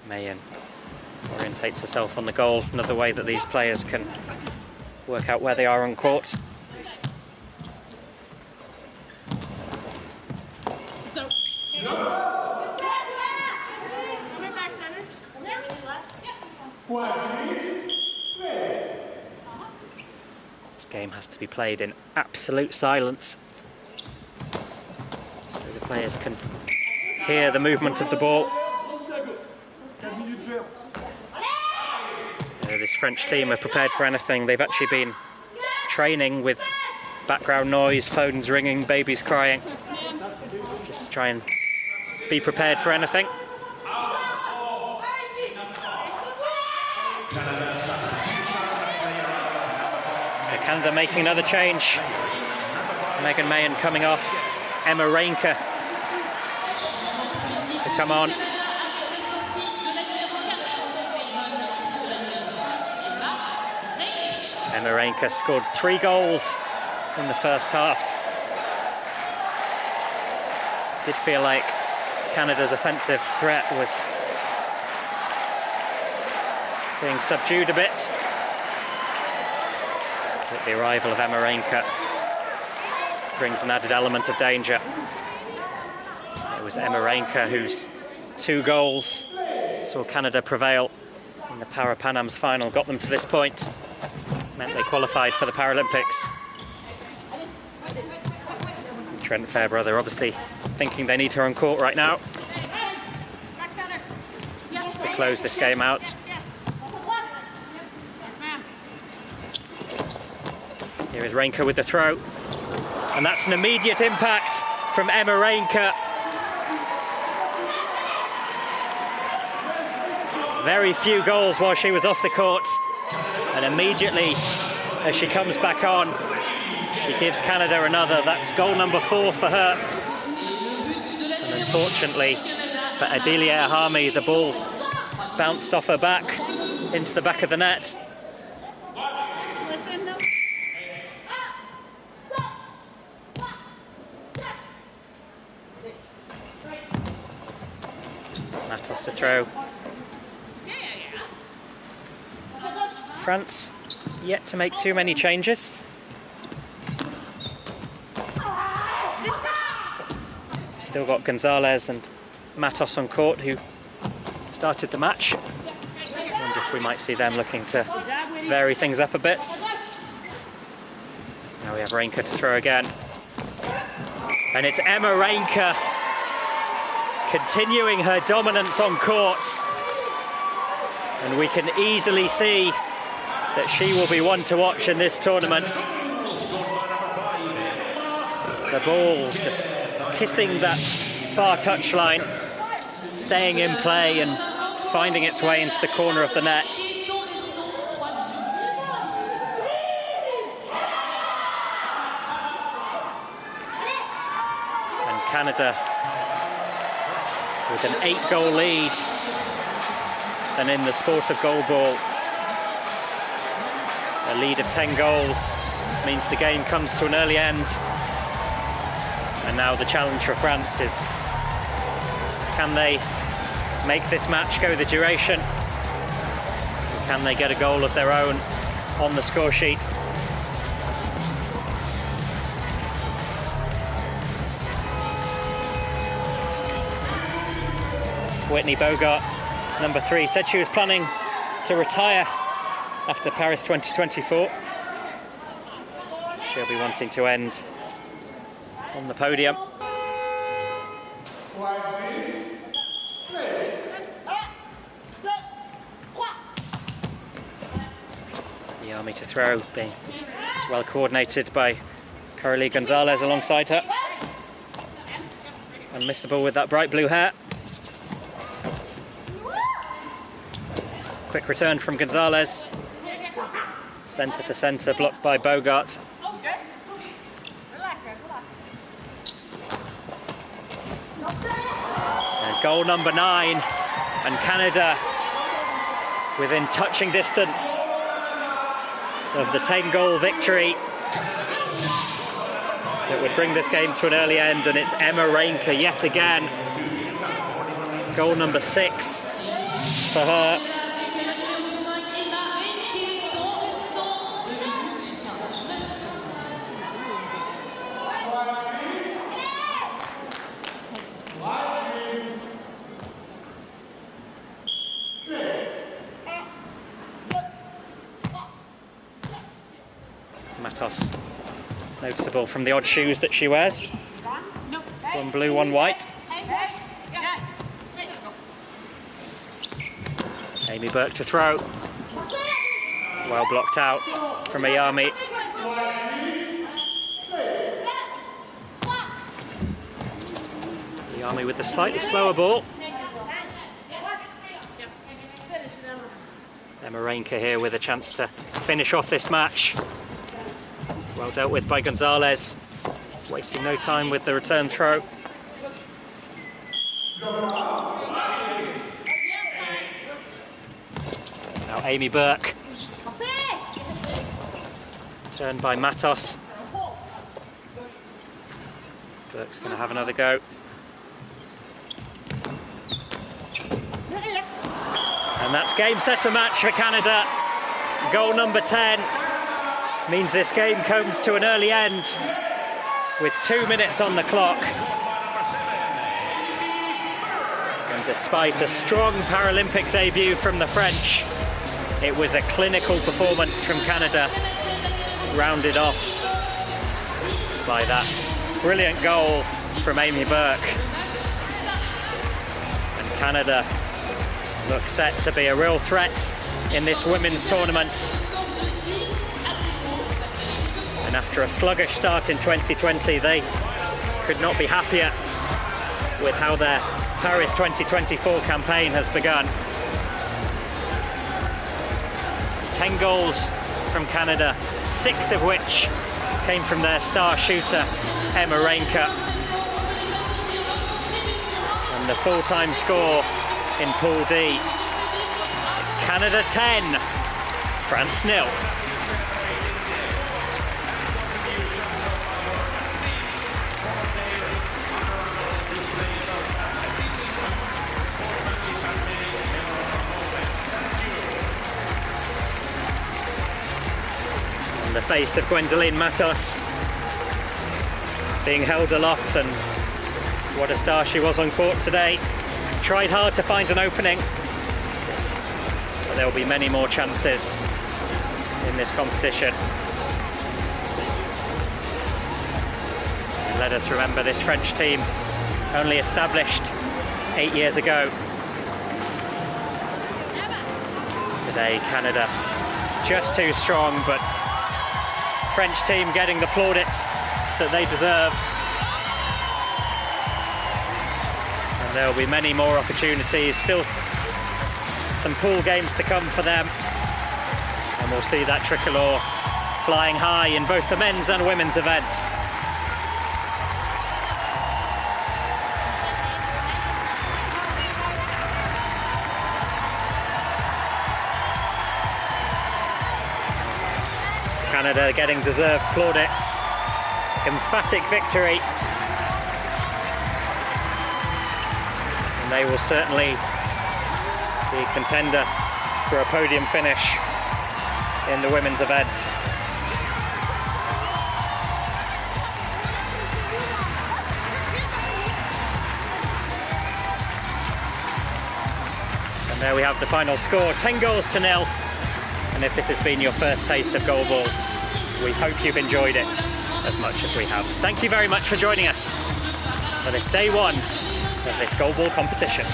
Mayen orientates herself on the goal, another way that these players can work out where they are on court. This game has to be played in absolute silence, so the players can hear the movement of the ball. This French team are prepared for anything. They've actually been training with background noise, phones ringing, babies crying, just to try and be prepared for anything. So Canada making another change. Megan Mayen coming off, Emma Reinke to come on. Emma Reinke scored 3 goals in the first half. Did feel like Canada's offensive threat was being subdued a bit. But the arrival of Emma Reinke brings an added element of danger. It was Emma Reinke whose 2 goals saw Canada prevail in the Para-Panams final, got them to this point. Meant they qualified for the Paralympics. Trent Fairbrother obviously thinking they need her on court right now, just to close this game out. Here is Reinke with the throw, and that's an immediate impact from Emma Reinke. Very few goals while she was off the court. And immediately, as she comes back on, she gives Canada another. That's goal number 4 for her. And unfortunately for Adelia Ahami, the ball bounced off her back into the back of the net. Matos to throw. France yet to make too many changes. Still got Gonzalez and Matos on court, who started the match. I wonder if we might see them looking to vary things up a bit. Now we have Reinke to throw again. And it's Emma Reinke continuing her dominance on court. And we can easily see that she will be one to watch in this tournament. The ball just kissing that far touchline, staying in play and finding its way into the corner of the net. And Canada with an 8-goal lead, and in the sport of goalball, a lead of 10 goals means the game comes to an early end. And now the challenge for France is Can they make this match go the duration? Can they get a goal of their own on the score sheet? Whitney Bogart, number 3, said she was planning to retire after Paris 2024. She'll be wanting to end on the podium. The army to throw, being well coordinated by Coralie Gonzalez alongside her. Unmissable with that bright blue hair. Quick return from Gonzalez. Centre to centre, blocked by Bogart. And goal number 9, and Canada within touching distance of the 10-goal victory that would bring this game to an early end. And it's Emma Reinke yet again. Goal number 6 for her. Matos, noticeable from the odd shoes that she wears. One blue, one white. Amy Burke to throw. Well blocked out from Ayami. Ayami with the slightly slower ball. Emma Reinke here with a chance to finish off this match. Well dealt with by Gonzalez, wasting no time with the return throw. Now Amy Burke. Turned by Matos. Burke's going to have another go. And that's game, set, and match for Canada. Goal number 10. Means this game comes to an early end with 2 minutes on the clock. And despite a strong Paralympic debut from the French, it was a clinical performance from Canada, rounded off by that brilliant goal from Amy Burke. And Canada look set to be a real threat in this women's tournament. And after a sluggish start in 2020, they could not be happier with how their Paris 2024 campaign has begun. 10 goals from Canada, 6 of which came from their star shooter, Emma Reinke. And the full-time score in Pool D, it's Canada 10, France 0. The face of Gwendoline Matos being held aloft, and what a star she was on court today. Tried hard to find an opening, but there will be many more chances in this competition. And let us remember, this French team only established 8 years ago. Today Canada just too strong, but French team getting the plaudits that they deserve. And there will be many more opportunities, still some pool games to come for them. And we'll see that tricolour flying high in both the men's and women's event. Canada getting deserved plaudits. Emphatic victory. And they will certainly be a contender for a podium finish in the women's event. And there we have the final score, 10-0. And if this has been your first taste of goalball, we hope you've enjoyed it as much as we have. Thank you very much for joining us for this day one of this goalball competition.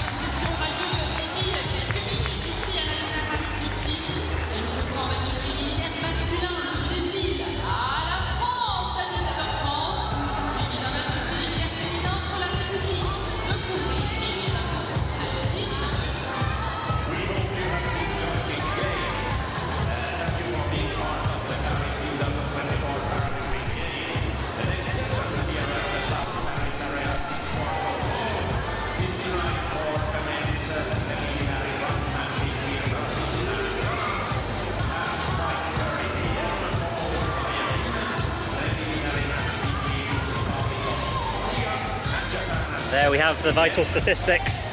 There we have the vital statistics.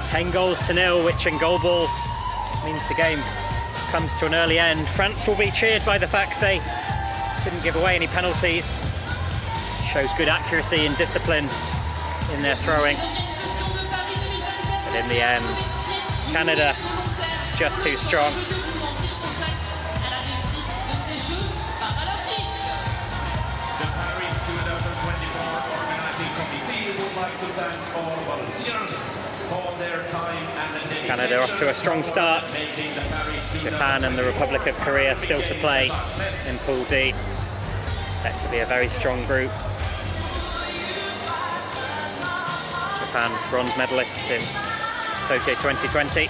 10-0, which in goalball means the game comes to an early end. France will be cheered by the fact they didn't give away any penalties. Shows good accuracy and discipline in their throwing. But in the end, Canada just too strong. Canada off to a strong start. Japan and the Republic of Korea still to play in Pool D. Set to be a very strong group. Japan bronze medalists in Tokyo 2020.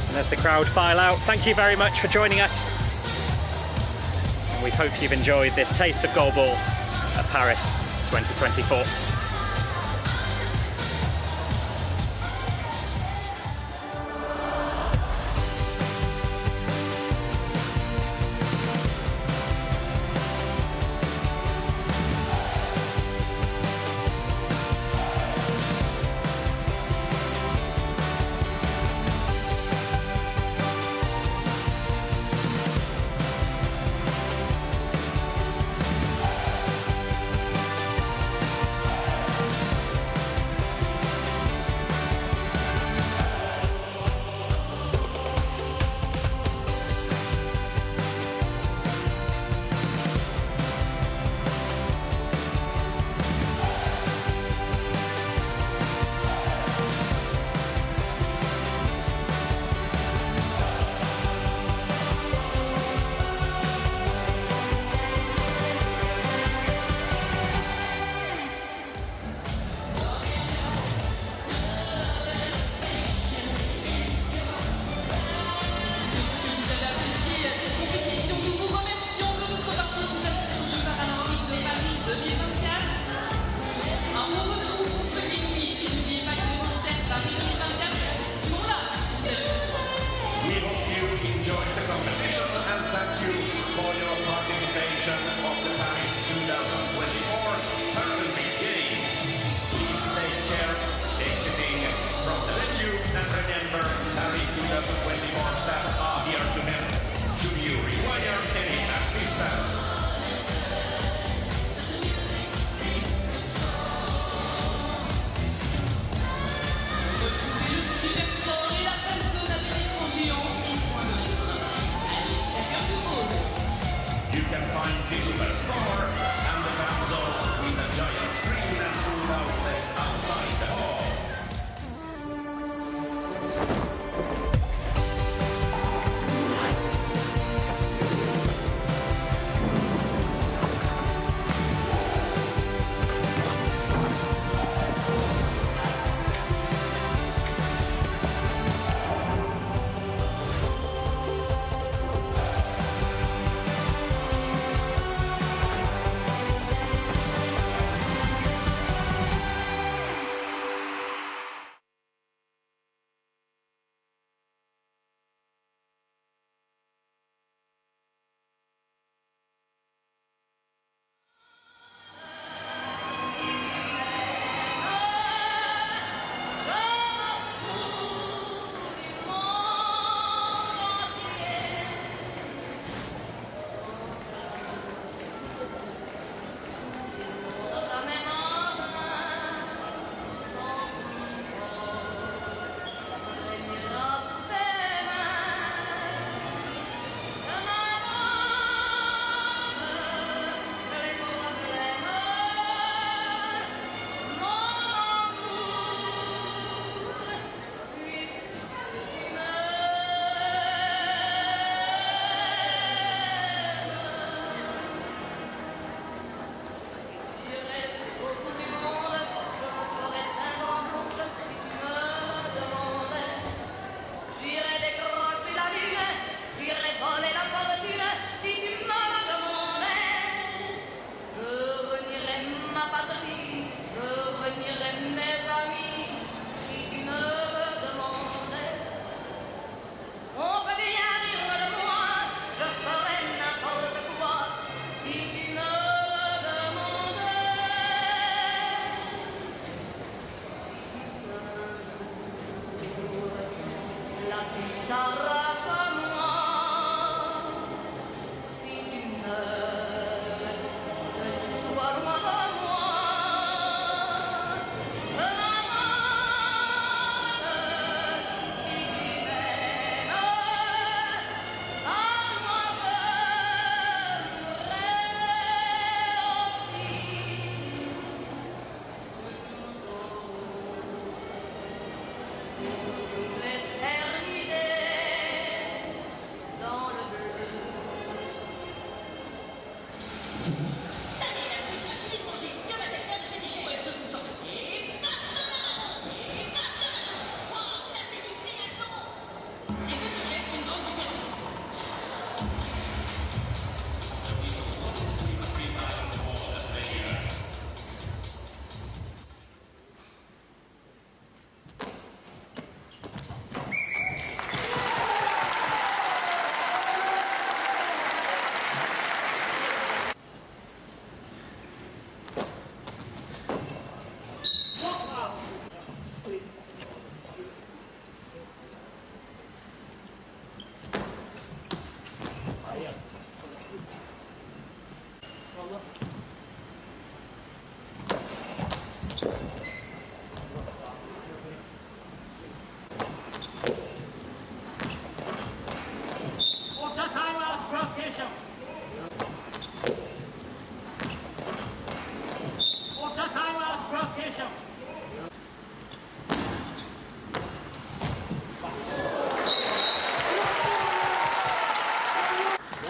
And as the crowd file out, thank you very much for joining us. We hope you've enjoyed this taste of goalball at Paris 2024.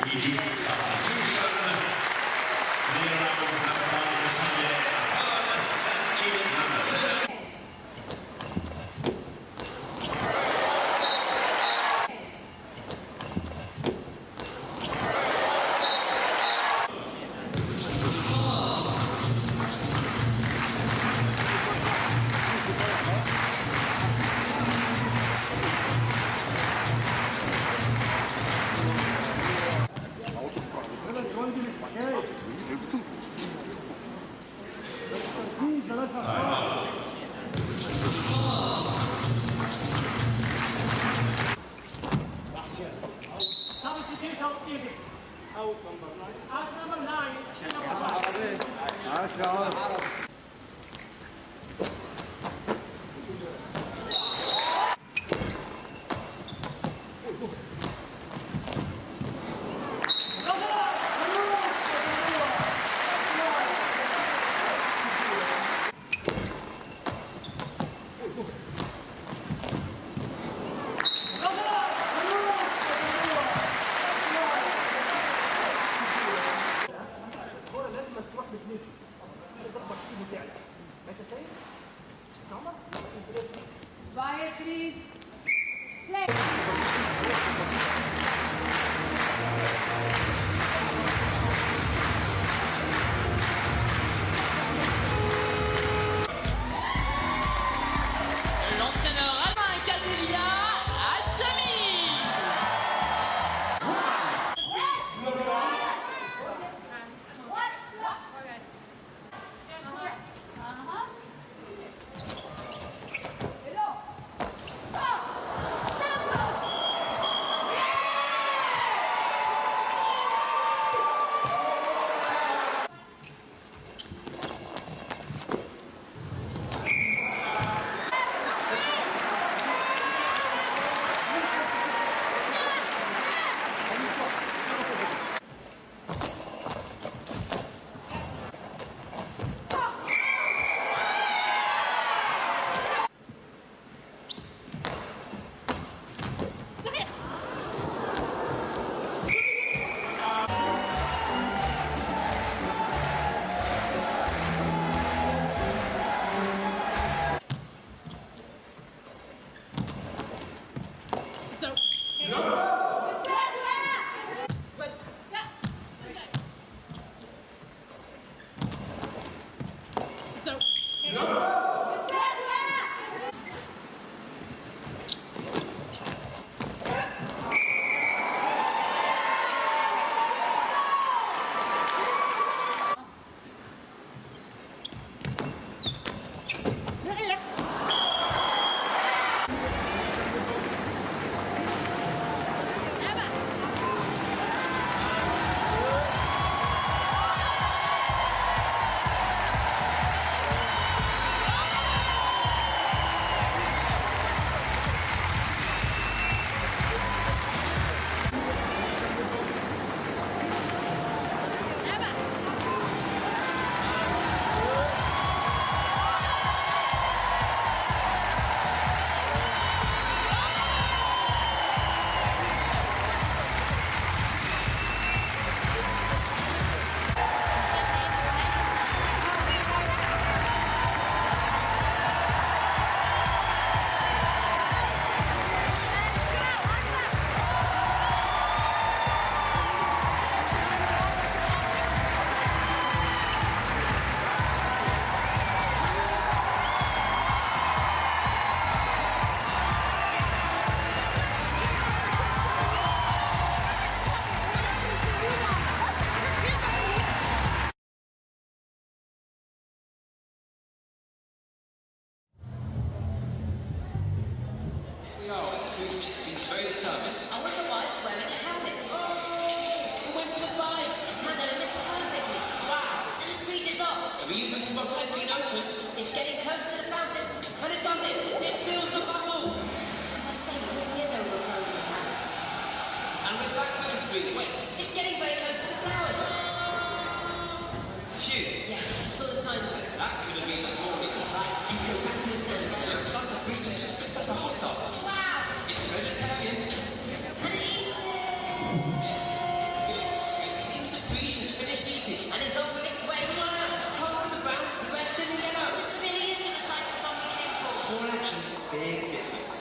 EGY substitution. Clear out number 5, Versailles, and in number 7. Timeout. Quiet, please. Play. L'entraîneur Alain Caldelia à Jamie. Seems very determined. I wonder why it's wearing a helmet. Oh, It went for 5. it's handling this perfectly. Wow. And the speed is off. The reason bottle has been opened. It's getting close to the fountain. And it does it. It fills the bottle. I must say, it really is overflowing. And we're back with the 3. Wait. It's getting Phew, yes, I saw the signpost. That could have been a warning. Right, if you practice and it looks like a fruit dish, like a hot dog. Wow! It's vegetarian. And it eats it! It's good. It seems the fish has finished eating and is on its way. Wow! Hold the brown, the rest in the yellow. This really isn't the cycle one we came for. Small actions, big difference.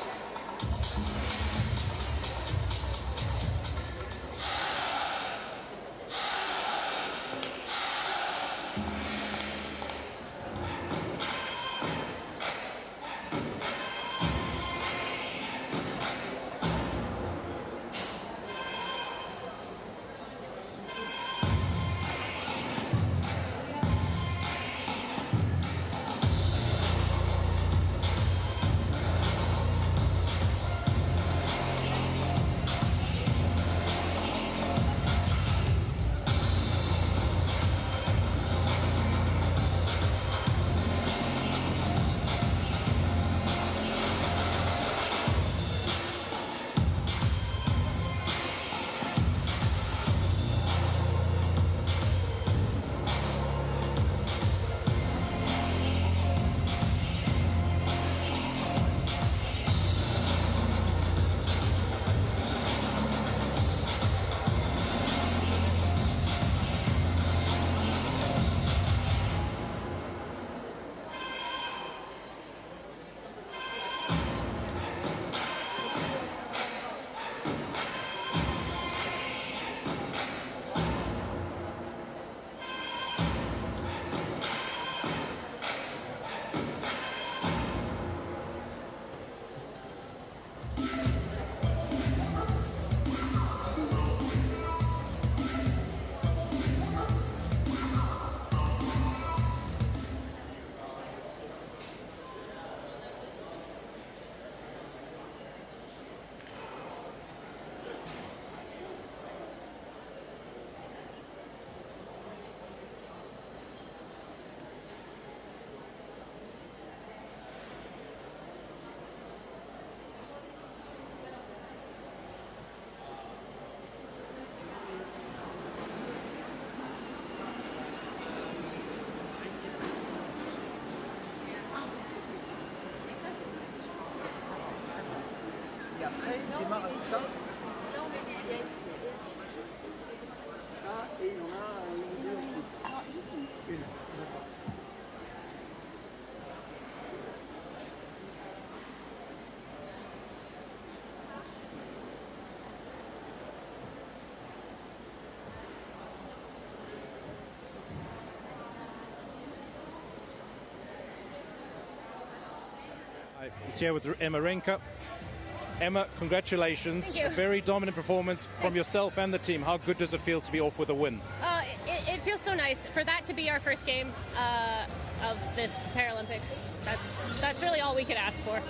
Après, il démarre avec ça. Ah, et il y en a une ou deux. Une, d'accord. It's here with Emma Renka. Emma, congratulations. Thank you. A very dominant performance from yourself and the team. How good does it feel to be off with a win? It feels so nice. For that to be our first game of this Paralympics, that's really all we could ask for.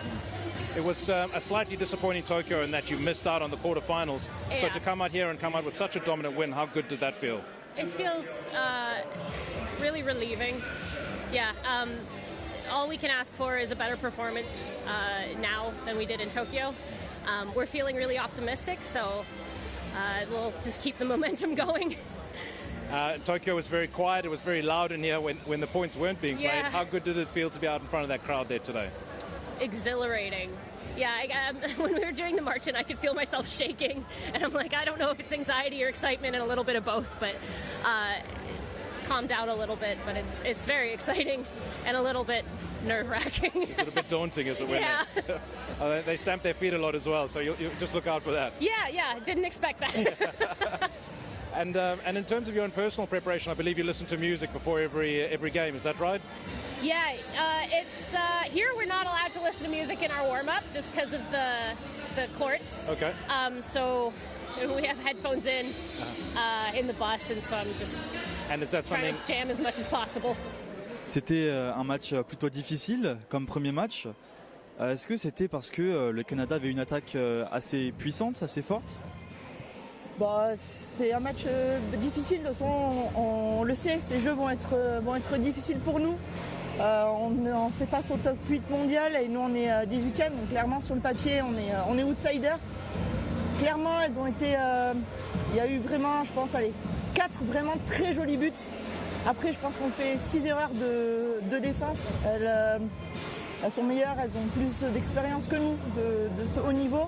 It was a slightly disappointing Tokyo in that you missed out on the quarterfinals. Yeah. So to come out here and come out with such a dominant win, how good did that feel? It feels really relieving. Yeah. All we can ask for is a better performance now than we did in Tokyo. We're feeling really optimistic, so we'll just keep the momentum going. Tokyo was very quiet. It was very loud in here when the points weren't being played. Yeah. How good did it feel to be out in front of that crowd there today? Exhilarating. Yeah, when we were doing the march-in, I could feel myself shaking, and I'm like, I don't know if it's anxiety or excitement and a little bit of both, but calmed down a little bit. But it's very exciting and a little bit nerve-wracking. Is it a bit daunting as a winner? Yeah. They stamp their feet a lot as well, so you just look out for that. Yeah, didn't expect that. And in terms of your own personal preparation, I believe you listen to music before every game. Is that right? Yeah, it's here we're not allowed to listen to music in our warm-up just because of the courts. Okay. So we have headphones in the bus, and so I'm just trying to jam as much as possible. C'était un match plutôt difficile comme premier match. Est-ce que c'était parce que le Canada avait une attaque assez puissante, assez forte? C'est un match difficile, de toute façon, on le sait, ces jeux vont être difficiles pour nous. On fait face au top 8 mondial et nous on est 18e, donc clairement sur le papier on est outsider. Clairement elles ont été, il y a eu vraiment, je pense, 4 vraiment très jolis buts. Après, je pense qu'on fait 6 erreurs de défense. Elles sont meilleures, elles ont plus d'expérience que nous, de ce haut niveau.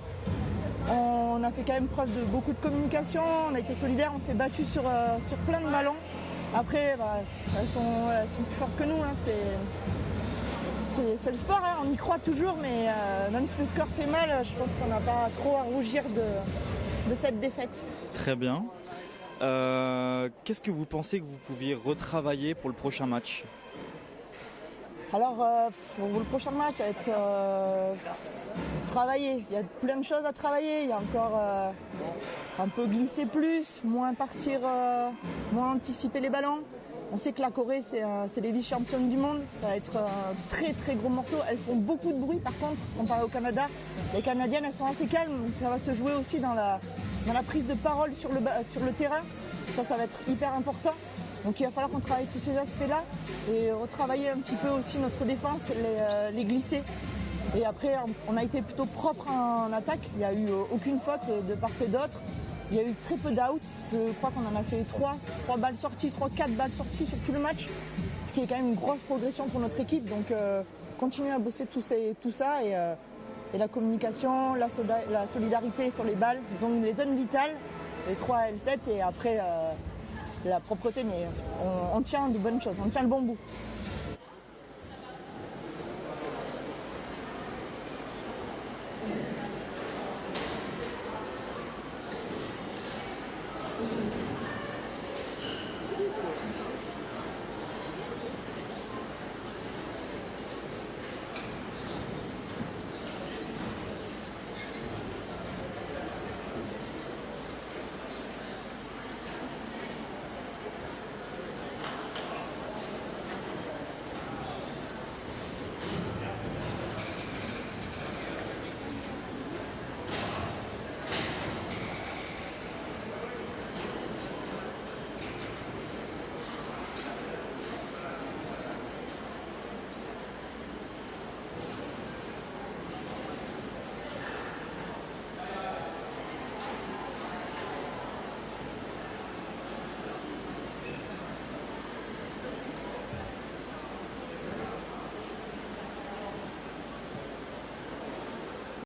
On a fait quand même preuve de beaucoup de communication, on a été solidaires, on s'est battu sur plein de ballons. Après, elles sont plus fortes que nous. Hein. C'est le sport, hein. On y croit toujours, mais même si le score fait mal, je pense qu'on n'a pas trop à rougir de cette défaite. Très bien. Qu'est-ce que vous pensez que vous pouviez retravailler pour le prochain match? Alors, pour le prochain match, ça va être travailler. Il y a plein de choses à travailler. Il y a encore un peu glisser plus, moins partir, moins anticiper les ballons. On sait que la Corée, c'est les vice-championnes du monde. Ça va être un très très gros morceau. Elles font beaucoup de bruit par contre, comparé au Canada. Les Canadiennes, elles sont assez calmes. Donc ça va se jouer aussi dans la prise de parole sur le terrain. Ça va être hyper important. Donc il va falloir qu'on travaille tous ces aspects-là et retravailler un petit peu aussi notre défense, les glisser. Et après, on a été plutôt propre en attaque. Il n'y a eu aucune faute de part et d'autre. Il y a eu très peu d'out. Je crois qu'on en a fait 3 balles sorties, 4 balles sorties sur tout le match. Ce qui est quand même une grosse progression pour notre équipe. Donc continuer à bosser tout ça et la communication, la solidarité sur les balles, donc les zones vitales, les 3 L7 et après la propreté. Mais on tient de bonnes choses, on tient le bon bout.